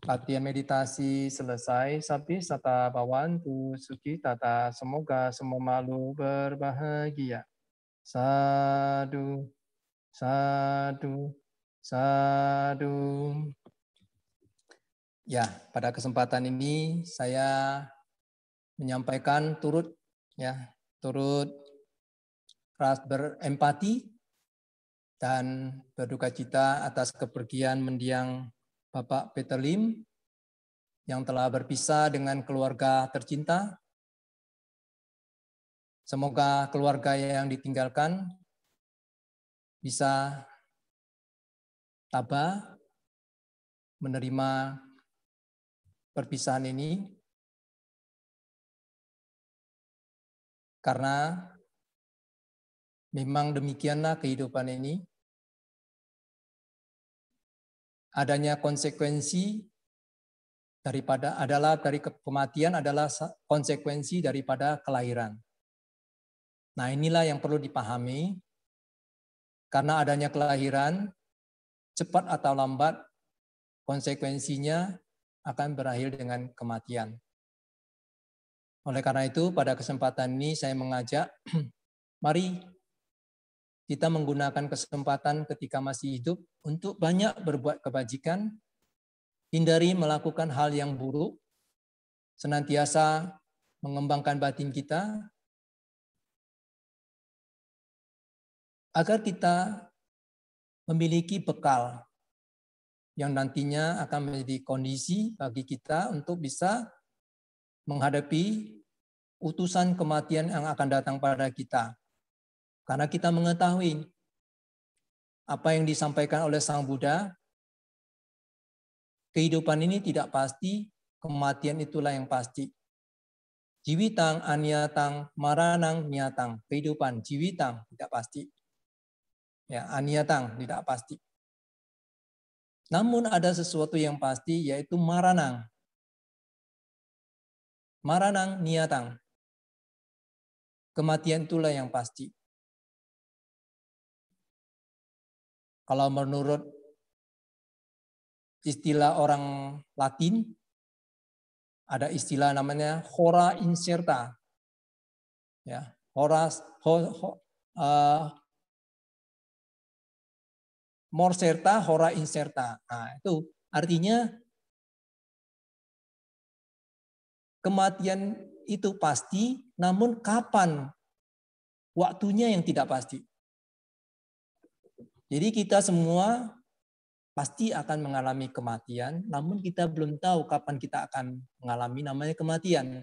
S2: Latihan meditasi selesai. Sapi sata bawantu suci tata. Semoga semua makhluk berbahagia. Sadu, sadu, sadu. Ya, pada kesempatan ini saya menyampaikan turut berempati dan berduka cita atas kepergian mendiang Bapak Peter Lim yang telah berpisah dengan keluarga tercinta. Semoga keluarga yang ditinggalkan bisa tabah menerima perpisahan ini Karena memang demikianlah kehidupan ini. Adanya konsekuensi dari kematian adalah konsekuensi daripada kelahiran. Nah, inilah yang perlu dipahami. Karena adanya kelahiran, cepat atau lambat konsekuensinya akan berakhir dengan kematian. Oleh karena itu, pada kesempatan ini saya mengajak, mari kita menggunakan kesempatan ketika masih hidup untuk banyak berbuat kebajikan, hindari melakukan hal yang buruk, senantiasa mengembangkan batin kita, agar kita memiliki bekal yang nantinya akan menjadi kondisi bagi kita untuk bisa menghadapi utusan kematian yang akan datang pada kita. Karena kita mengetahui apa yang disampaikan oleh Sang Buddha, kehidupan ini tidak pasti, kematian itulah yang pasti. Jiwitang, anyatang, maranang, nyatang. Kehidupan, jiwitang, tidak pasti. Ya, anyatang, tidak pasti. Namun ada sesuatu yang pasti, yaitu maranang. Maranang, nyatang. Kematian itulah yang pasti. Kalau menurut istilah orang Latin, ada istilah namanya hora incerta. Ya, morcerta, hora incerta. Nah, itu artinya kematian itu pasti, namun kapan waktunya yang tidak pasti. Jadi kita semua pasti akan mengalami kematian, namun kita belum tahu kapan kita akan mengalami namanya kematian.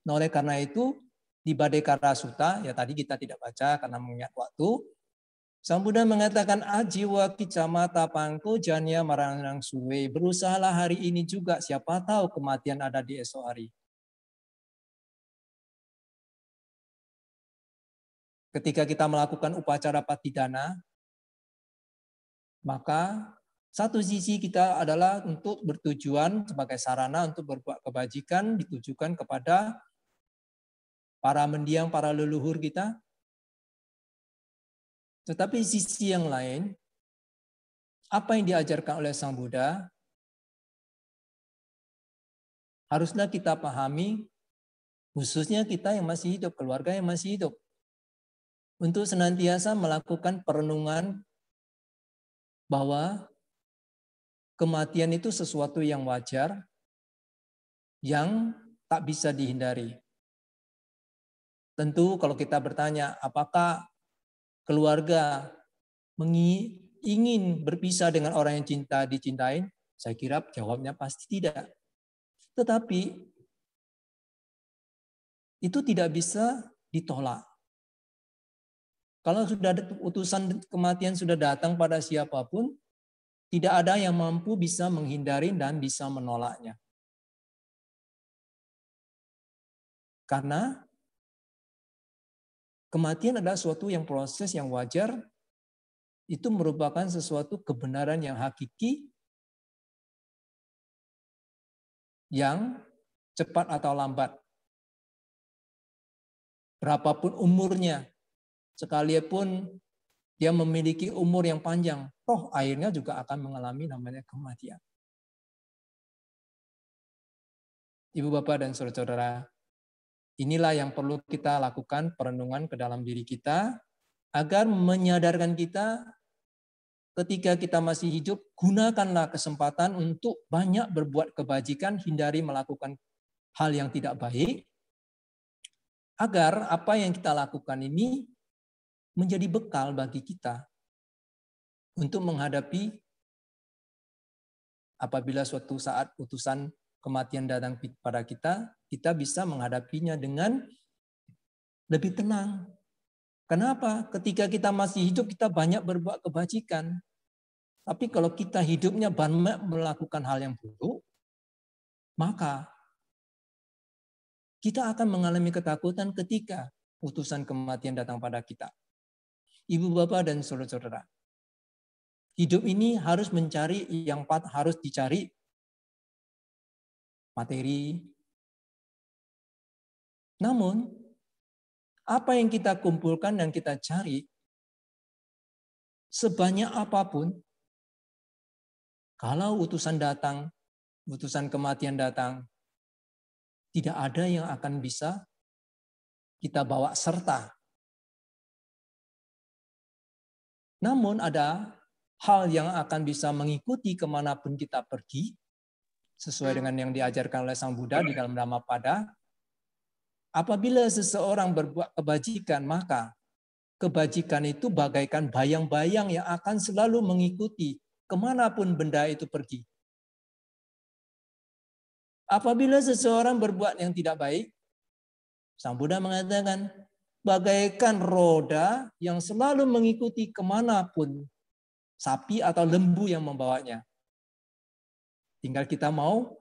S2: Nah, oleh karena itu, di Badekara Sutta, ya tadi kita tidak baca karena mengingat waktu, Sang Buddha mengatakan, ajiwa kicamata pangko janya maranang suwe. Berusahalah hari ini juga, siapa tahu kematian ada di esok hari. Ketika kita melakukan upacara patidana, maka satu sisi kita adalah untuk bertujuan sebagai sarana untuk berbuat kebajikan ditujukan kepada para mendiang, para leluhur kita. Tetapi sisi yang lain, apa yang diajarkan oleh Sang Buddha, haruslah kita pahami, khususnya kita yang masih hidup, keluarga yang masih hidup, untuk senantiasa melakukan perenungan bahwa kematian itu sesuatu yang wajar, yang tak bisa dihindari. Tentu kalau kita bertanya, apakah keluarga ingin berpisah dengan orang yang dicintai? Saya kira jawabnya pasti tidak. Tetapi itu tidak bisa ditolak. Kalau sudah utusan kematian sudah datang pada siapapun, tidak ada yang mampu bisa menghindari dan bisa menolaknya. Karena kematian adalah suatu yang proses yang wajar, itu merupakan sesuatu kebenaran yang hakiki, yang cepat atau lambat. Berapapun umurnya, sekalipun dia memiliki umur yang panjang, toh akhirnya juga akan mengalami namanya kematian. Ibu, Bapak, dan saudara-saudara, inilah yang perlu kita lakukan perenungan ke dalam diri kita, agar menyadarkan kita ketika kita masih hidup, gunakanlah kesempatan untuk banyak berbuat kebajikan, hindari melakukan hal yang tidak baik, agar apa yang kita lakukan ini menjadi bekal bagi kita untuk menghadapi apabila suatu saat utusan kematian datang pada kita, kita bisa menghadapinya dengan lebih tenang. Kenapa? Ketika kita masih hidup, kita banyak berbuat kebajikan. Tapi kalau kita hidupnya banyak melakukan hal yang buruk, maka kita akan mengalami ketakutan ketika utusan kematian datang pada kita. Ibu bapak dan saudara-saudara, hidup ini harus mencari yang harus dicari materi. Namun, apa yang kita kumpulkan dan kita cari, sebanyak apapun, kalau utusan datang, utusan kematian datang, tidak ada yang akan bisa kita bawa serta. Namun ada hal yang akan bisa mengikuti kemanapun kita pergi, sesuai dengan yang diajarkan oleh Sang Buddha di dalam Dhammapada. Apabila seseorang berbuat kebajikan, maka kebajikan itu bagaikan bayang-bayang yang akan selalu mengikuti kemanapun benda itu pergi. Apabila seseorang berbuat yang tidak baik, Sang Buddha mengatakan, bagaikan roda yang selalu mengikuti kemanapun sapi atau lembu yang membawanya. Tinggal kita mau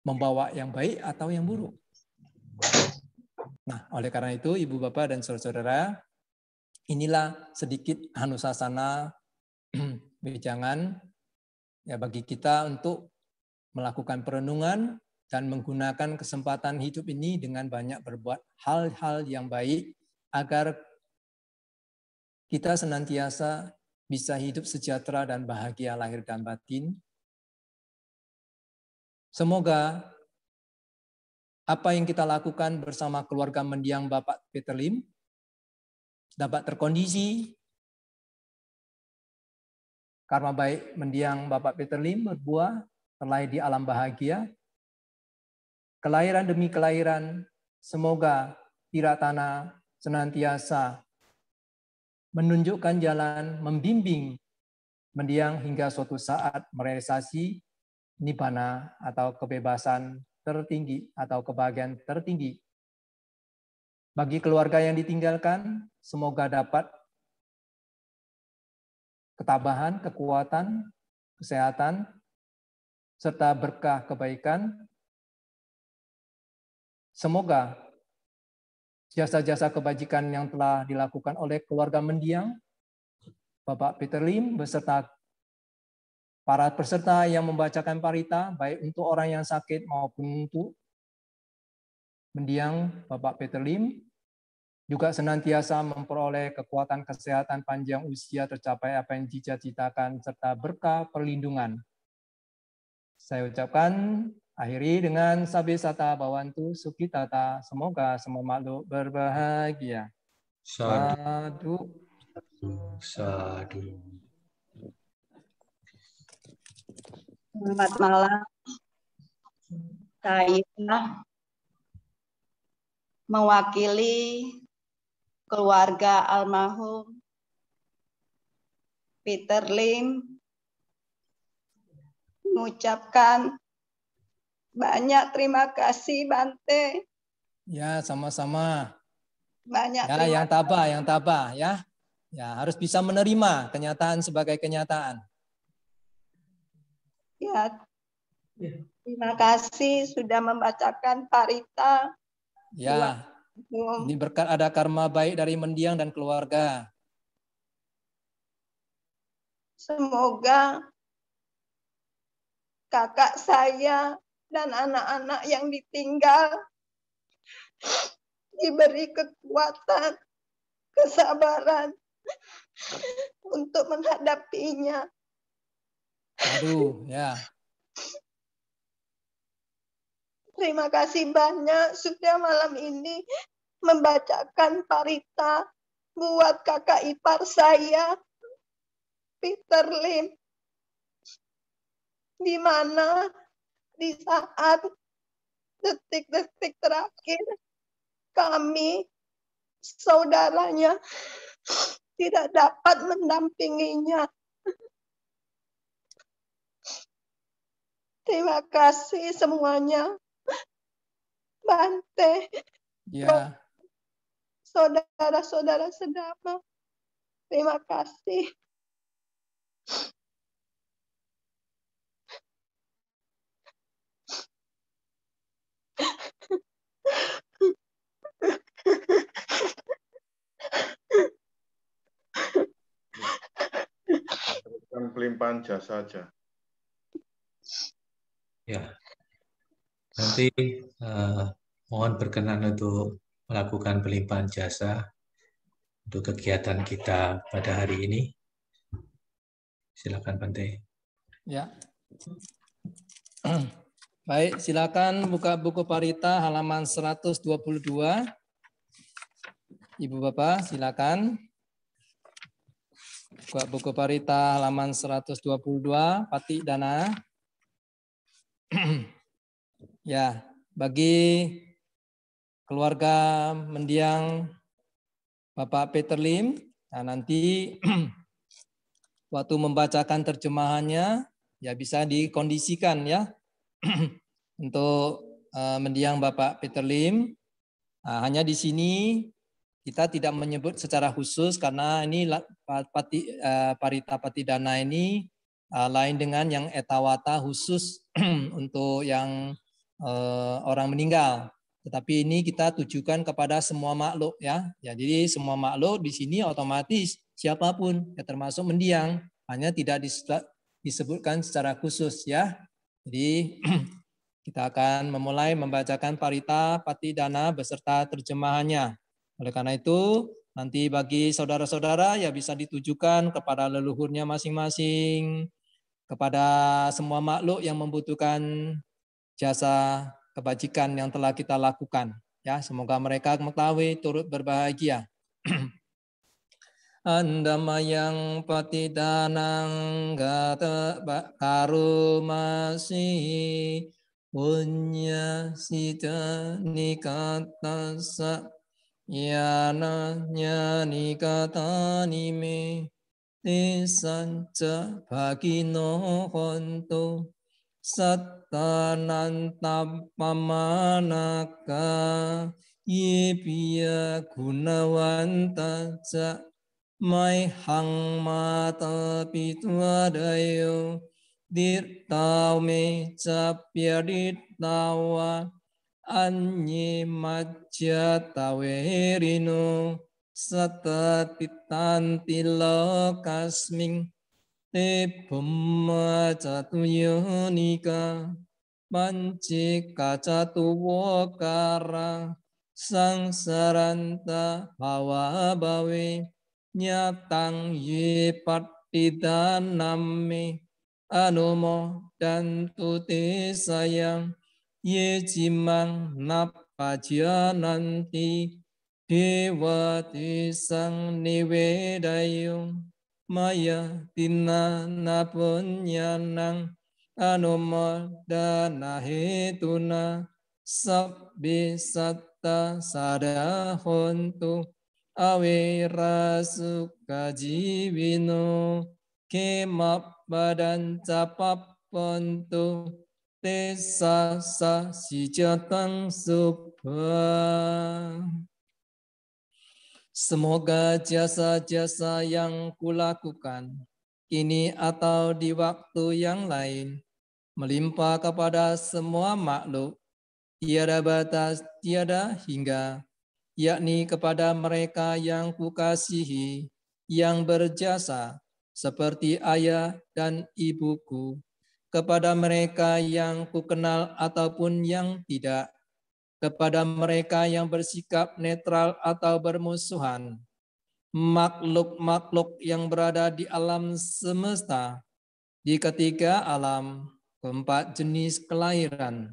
S2: membawa yang baik atau yang buruk. Nah, oleh karena itu, Ibu Bapak dan saudara-saudara, inilah sedikit Hanusasana wejangan ya bagi kita untuk melakukan perenungan dan menggunakan kesempatan hidup ini dengan banyak berbuat hal-hal yang baik agar kita senantiasa bisa hidup sejahtera dan bahagia lahir dan batin. Semoga apa yang kita lakukan bersama keluarga mendiang Bapak Peter Lim dapat terkondisi. Karma baik mendiang Bapak Peter Lim berbuah terlahir di alam bahagia. Kelahiran demi kelahiran, semoga Tiratana senantiasa menunjukkan jalan, membimbing mendiang hingga suatu saat merealisasi nibbana atau kebebasan tertinggi atau kebahagiaan tertinggi. Bagi keluarga yang ditinggalkan, semoga dapat ketabahan, kekuatan, kesehatan, serta berkah kebaikan. Semoga jasa-jasa kebajikan yang telah dilakukan oleh keluarga mendiang, Bapak Peter Lim, beserta para peserta yang membacakan parita, baik untuk orang yang sakit maupun untuk mendiang Bapak Peter Lim, juga senantiasa memperoleh kekuatan kesehatan panjang usia tercapai apa yang dicita-citakan, serta berkah perlindungan. Saya ucapkan, akhiri dengan Sabe Sata Bhawantu Sukhitata. Semoga semua makhluk berbahagia.
S3: Sadu,
S2: Sadu.
S3: sadu.
S5: Selamat malam. Saya mewakili keluarga almarhum Peter Lim mengucapkan banyak terima kasih Bante.
S2: Ya, sama-sama.
S5: Banyak
S2: Ya,
S5: terima
S2: yang tabah ya. Ya, harus bisa menerima kenyataan sebagai kenyataan.
S5: ya. Terima kasih sudah membacakan parita.
S2: Ya, ini berkat ada karma baik dari mendiang dan keluarga.
S5: Semoga kakak saya dan anak-anak yang ditinggal diberi kekuatan, kesabaran untuk menghadapinya.
S2: Aduh, ya.
S5: Terima kasih banyak sudah malam ini membacakan parita buat kakak ipar saya, Peter Lim. Di mana di saat detik-detik terakhir kami, saudaranya, tidak dapat mendampinginya. Terima kasih semuanya. Bante,
S2: Ya.
S5: saudara-saudara sedama, terima kasih.
S4: pelimpahan jasa saja.
S3: Ya, nanti mohon berkenan untuk melakukan pelimpahan jasa untuk kegiatan kita pada hari ini. Silakan Bante.
S2: Ya. Baik, silakan buka buku Parita halaman 122. Ibu Bapak, silakan. Buka buku Parita halaman 122, Pati Dana. Ya, bagi keluarga mendiang Bapak Peter Lim, nah nanti waktu membacakan terjemahannya ya bisa dikondisikan ya untuk mendiang Bapak Peter Lim. Nah, hanya di sini kita tidak menyebut secara khusus karena ini Parita Patidana ini lain dengan yang etawata khusus untuk yang orang meninggal. Tetapi ini kita tujukan kepada semua makhluk ya. Jadi semua makhluk di sini otomatis siapapun ya termasuk mendiang, hanya tidak disebutkan secara khusus ya. Jadi kita akan memulai membacakan Parita Patidana beserta terjemahannya. Oleh karena itu, nanti bagi saudara-saudara ya bisa ditujukan kepada leluhurnya masing-masing, kepada semua makhluk yang membutuhkan jasa kebajikan yang telah kita lakukan. Ya, semoga mereka mengetahui turut berbahagia. Andamayang patidanang gata karumasi punya sita nikatasa yana nikata nime tisanca bhagino honto sattananta pamanaka yepiya gunawanta ca mai hang mata pitwadayo dirtau me capyaditawa anye majja tawerino satatitanti lokasming te bumma catuyonika pancika catuwokara sangsaranta bhawa bawe nyatang ye patidaname anumo dan tute sayang ye jimang napajananti dewa tisang niwedayung maya tina napunyanang anumo dana hetuna sabbe satta sadahontu awera suka jivino kemap badan capapontu tesa sa sijatang subha. Semoga jasa-jasa yang kulakukan kini atau di waktu yang lain melimpah kepada semua makhluk, tiada batas, tiada hingga, yakni kepada mereka yang kukasihi, yang berjasa, seperti ayah dan ibuku, kepada mereka yang kukenal ataupun yang tidak, kepada mereka yang bersikap netral atau bermusuhan, makhluk-makhluk yang berada di alam semesta, di ketiga alam, keempat jenis kelahiran,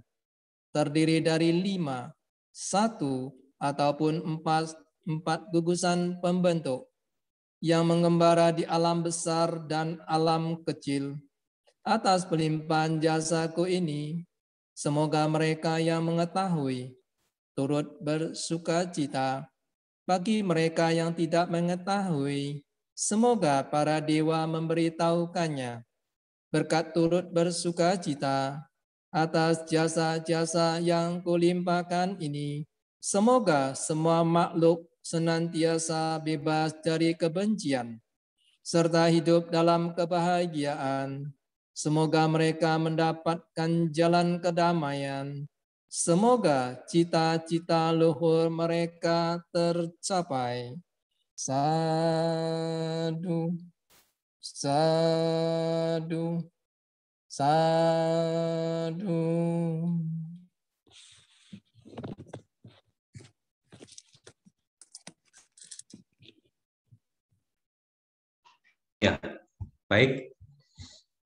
S2: terdiri dari 5, 1, ataupun 4 gugusan pembentuk yang mengembara di alam besar dan alam kecil. Atas pelimpahan jasaku ini, semoga mereka yang mengetahui turut bersuka cita. Bagi mereka yang tidak mengetahui, semoga para dewa memberitahukannya. Berkat turut bersuka cita atas jasa-jasa yang kulimpahkan ini, semoga semua makhluk senantiasa bebas dari kebencian, serta hidup dalam kebahagiaan. Semoga mereka mendapatkan jalan kedamaian. Semoga cita-cita luhur mereka tercapai. Sadu. Sadu, sadu.
S3: Ya, baik.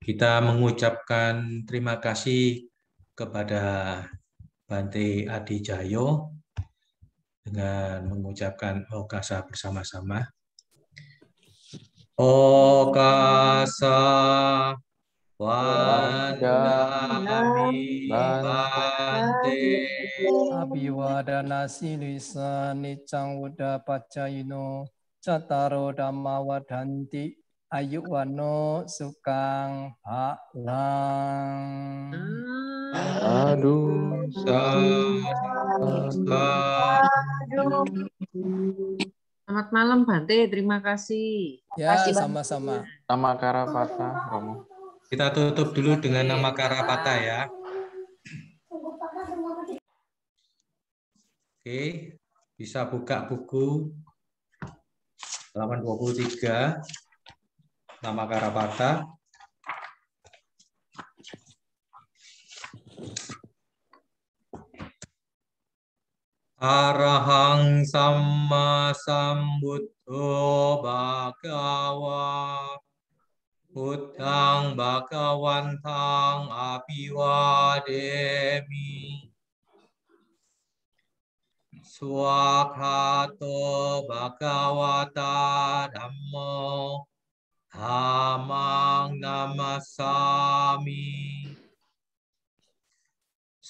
S3: Kita mengucapkan terima kasih kepada Bante Adi Jahyo dengan mengucapkan Okasa bersama-sama. Okasa Wandami Bante.
S2: Abhiwadana silisa nicang uda pacayino Cattaro dhamma wadanti ayuwano sukang halang.
S1: Aduh.
S6: Selamat malam Bante, terima kasih.
S2: Ya, sama-sama.
S1: Nama Karapata, Romo.
S3: Kita tutup dulu dengan nama Karapata ya. Oke, bisa buka buku halaman 23, nama Karapata. Arahang Samma Sambuddho Bhagava Buddhang Bhagavantang Abhiwademi Swakhato Bhagavata Dhammo Dhammang Namasami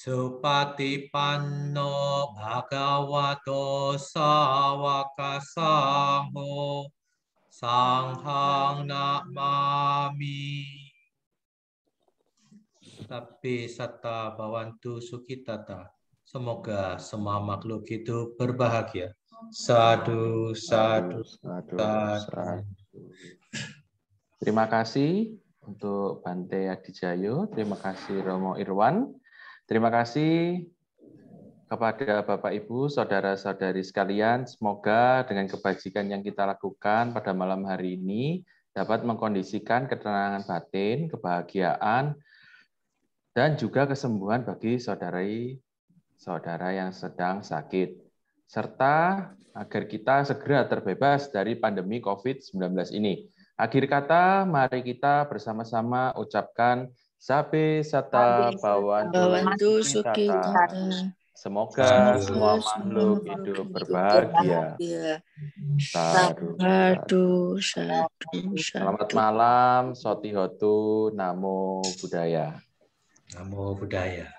S3: Supatipanno Bhagavato Sawaka Sangho Sanghang Namami. Tapi satta bawantu sukitata. Semoga semua makhluk hidup berbahagia. Sadu, sadu, sadu.
S1: Terima kasih untuk Bante Adi Jahyo. Terima kasih Romo Irwan. Terima kasih kepada Bapak Ibu, saudara-saudari sekalian. Semoga dengan kebajikan yang kita lakukan pada malam hari ini dapat mengkondisikan ketenangan batin, kebahagiaan, dan juga kesembuhan bagi saudara yang sedang sakit. Serta agar kita segera terbebas dari pandemi COVID-19 ini. Akhir kata, mari kita bersama-sama ucapkan Sabe Satta Bawantu Sukitata. Semoga semua makhluk hidup berbahagia. Sadu. Selamat malam, Sotihotu, Namo Buddhaya.
S3: Namo Buddhaya.